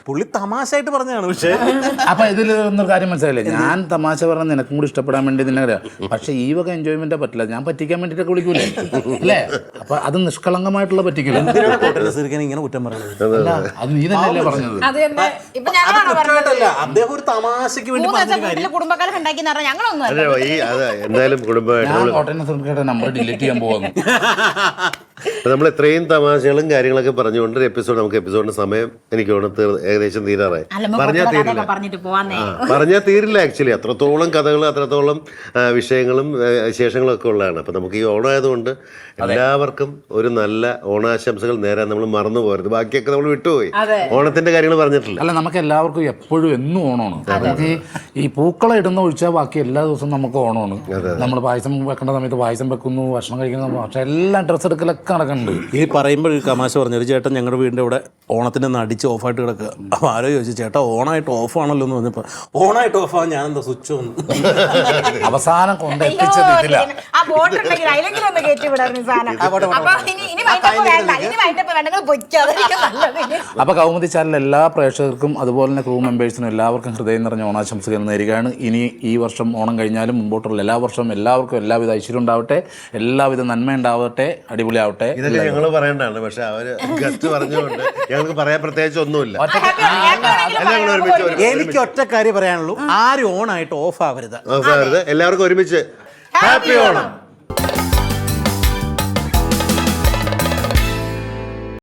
പുള്ളി തമാശയായിട്ട് പറഞ്ഞതാണ്. പക്ഷേ അപ്പൊ ഇതിൽ ഒന്നൊരു കാര്യം മനസ്സിലായില്ലേ, ഞാൻ തമാശ പറഞ്ഞ നിനക്കും കൂടി ഇഷ്ടപ്പെടാൻ വേണ്ടി തന്നെ അറിയാം. പക്ഷെ ഈ വക എൻജോയ്മെന്റ് പറ്റില്ല, ഞാൻ പറ്റിക്കാൻ വേണ്ടിട്ടൊക്കെ വിളിക്കൂലേ, അല്ലേ? അപ്പൊ അത് നിഷ്കളങ്കമായിട്ടുള്ള പറ്റിക്കില്ല. എന്തിനാണ് കോട്ടയം നസീർക്ക് ഇങ്ങനെ കുറ്റം പറയുന്നത്? അല്ല, അത് നീ തന്നെയല്ലേ പറഞ്ഞത്. അത് തന്നെ. ഇപ്പൊ അത് ഞങ്ങളാണോ പറഞ്ഞത്? കുറ്റമായിട്ടല്ല, അദ്ദേഹം ഒരു തമാശക്ക് വേണ്ടി 3 പറഞ്ഞ ദിവസം കാര്യം. വീട്ടില് കുടുംബക്കാരെ ഉണ്ടാക്കിയെന്ന് പറഞ്ഞാൽ ഞങ്ങളൊന്നും അല്ല. അതെ ഈ അത് എന്തായാലും കുടുംബമായിട്ട് ഞാൻ കോട്ടയം നസീർക്കയുടെ നമ്പർ ഡിലീറ്റ് ചെയ്യാൻ പോകുന്നു. നമ്മൾ ഇത്രയും തമാശകളും കാര്യങ്ങളൊക്കെ പറഞ്ഞുകൊണ്ട് ഒരു എപ്പിസോഡ്, നമുക്ക് എപ്പിസോഡിന്റെ സമയം എനിക്ക് തോന്നുന്നു ഏകദേശം തീരാറായി. പറഞ്ഞാൽ തീരില്ല, പറഞ്ഞിട്ട് പോവാന്നേ. പറഞ്ഞാൽ തീരില്ല. ആക്ച്വലി അത്രത്തോളം കഥകൾ, അത്രത്തോളം വിഷയങ്ങളും വിശേഷങ്ങളും ഒക്കെ ഉള്ളതാണ്. അപ്പം നമുക്ക് ഈ ഓണമായതുകൊണ്ട് എല്ലാവർക്കും ഒരു നല്ല ഓണാശംസകൾ നേരാൻ നമ്മൾ മറന്നു പോകരുത്. ബാക്കിയൊക്കെ നമ്മൾ വിട്ടുപോയി, ഓണത്തിന്റെ കാര്യങ്ങൾ പറഞ്ഞിട്ടില്ല. അല്ല, നമുക്ക് എല്ലാവർക്കും എപ്പോഴും എന്നും ഓണമാണ്. നമുക്ക് ഈ പൂക്കളം ഇടുന്ന ഒഴിച്ചാൽ ബാക്കി എല്ലാ ദിവസവും നമുക്ക് ഓണമാണ്. നമ്മൾ പായസം വെക്കേണ്ട സമയത്ത് പായസം വെക്കുന്നു, ഭക്ഷണം കഴിക്കുന്ന, പക്ഷെ എല്ലാം ഡ്രസ്സ് എടുക്കലൊക്കെ നടക്കുന്നുണ്ട്. ഈ പറയുമ്പോൾ ഒരു തമാശ പറഞ്ഞു, ഒരു ചേട്ടൻ ഞങ്ങളുടെ വീടിൻ്റെ ഇവിടെ ഓണത്തിൻ്റെ ഒന്ന് അടിച്ച് ഓഫായിട്ട് കിടക്കുക. അപ്പോൾ ആരോ ചോദിച്ചു, ചേട്ടാ ഓണായിട്ട് ഓഫാണല്ലോ എന്ന് പറഞ്ഞപ്പോൾ, ഓണായിട്ട് ഓഫാണ്, ഞാനെന്താ സ്വിച്ച് വന്നു. അവസാനം കൊണ്ട് എത്തിച്ചത് ഇതില്ല. ആ ബോട്ട് ഉണ്ടെങ്കിൽ അതിലെങ്കിലും ഒന്ന് കയറ്റി വിടായിരുന്നു സാധനം. അപ്പൊ ഇനി വൈകിട്ടപ്പോ വേണ്ട, ഇനി വൈകിട്ടപ്പോ വേണ്ടെങ്കിൽ പൊയ്ക്കാതായിരിക്കും നല്ലത്. അപ്പൊ കൗമുദി ചാനൽ എല്ലാ പ്രേക്ഷകർക്കും അതുപോലെ തന്നെ ക്രൂ മെമ്പേഴ്സിനും എല്ലാവർക്കും ഹൃദയം നിറഞ്ഞ ഓണാശംസകൾ നേരുകയാണ്. ഇനി ഈ വർഷം ഓണം കഴിഞ്ഞാലും മുമ്പോട്ടുള്ള എല്ലാ വർഷവും എല്ലാവർക്കും എല്ലാവിധ ഐശ്വര്യം ഉണ്ടാവട്ടെ, എല്ലാവിധ നന്മ ഉണ്ടാവട്ടെ, അടിപൊളിയാവട്ടെ. ഇതൊക്കെ ഞങ്ങൾ പറയേണ്ടതാണ്, പക്ഷെ അവര് ഗസ്റ്റ് പറഞ്ഞുകൊണ്ട് ഞങ്ങൾക്ക് പറയാൻ പ്രത്യേകിച്ച് ഒന്നുമില്ല. എനിക്ക് ഒറ്റ കാര്യം പറയാനുള്ളൂ, ആരും ഓണായിട്ട് ഓഫ് ആവരുത്. എല്ലാവർക്കും ഒരുമിച്ച് ഹാപ്പി ഓണം.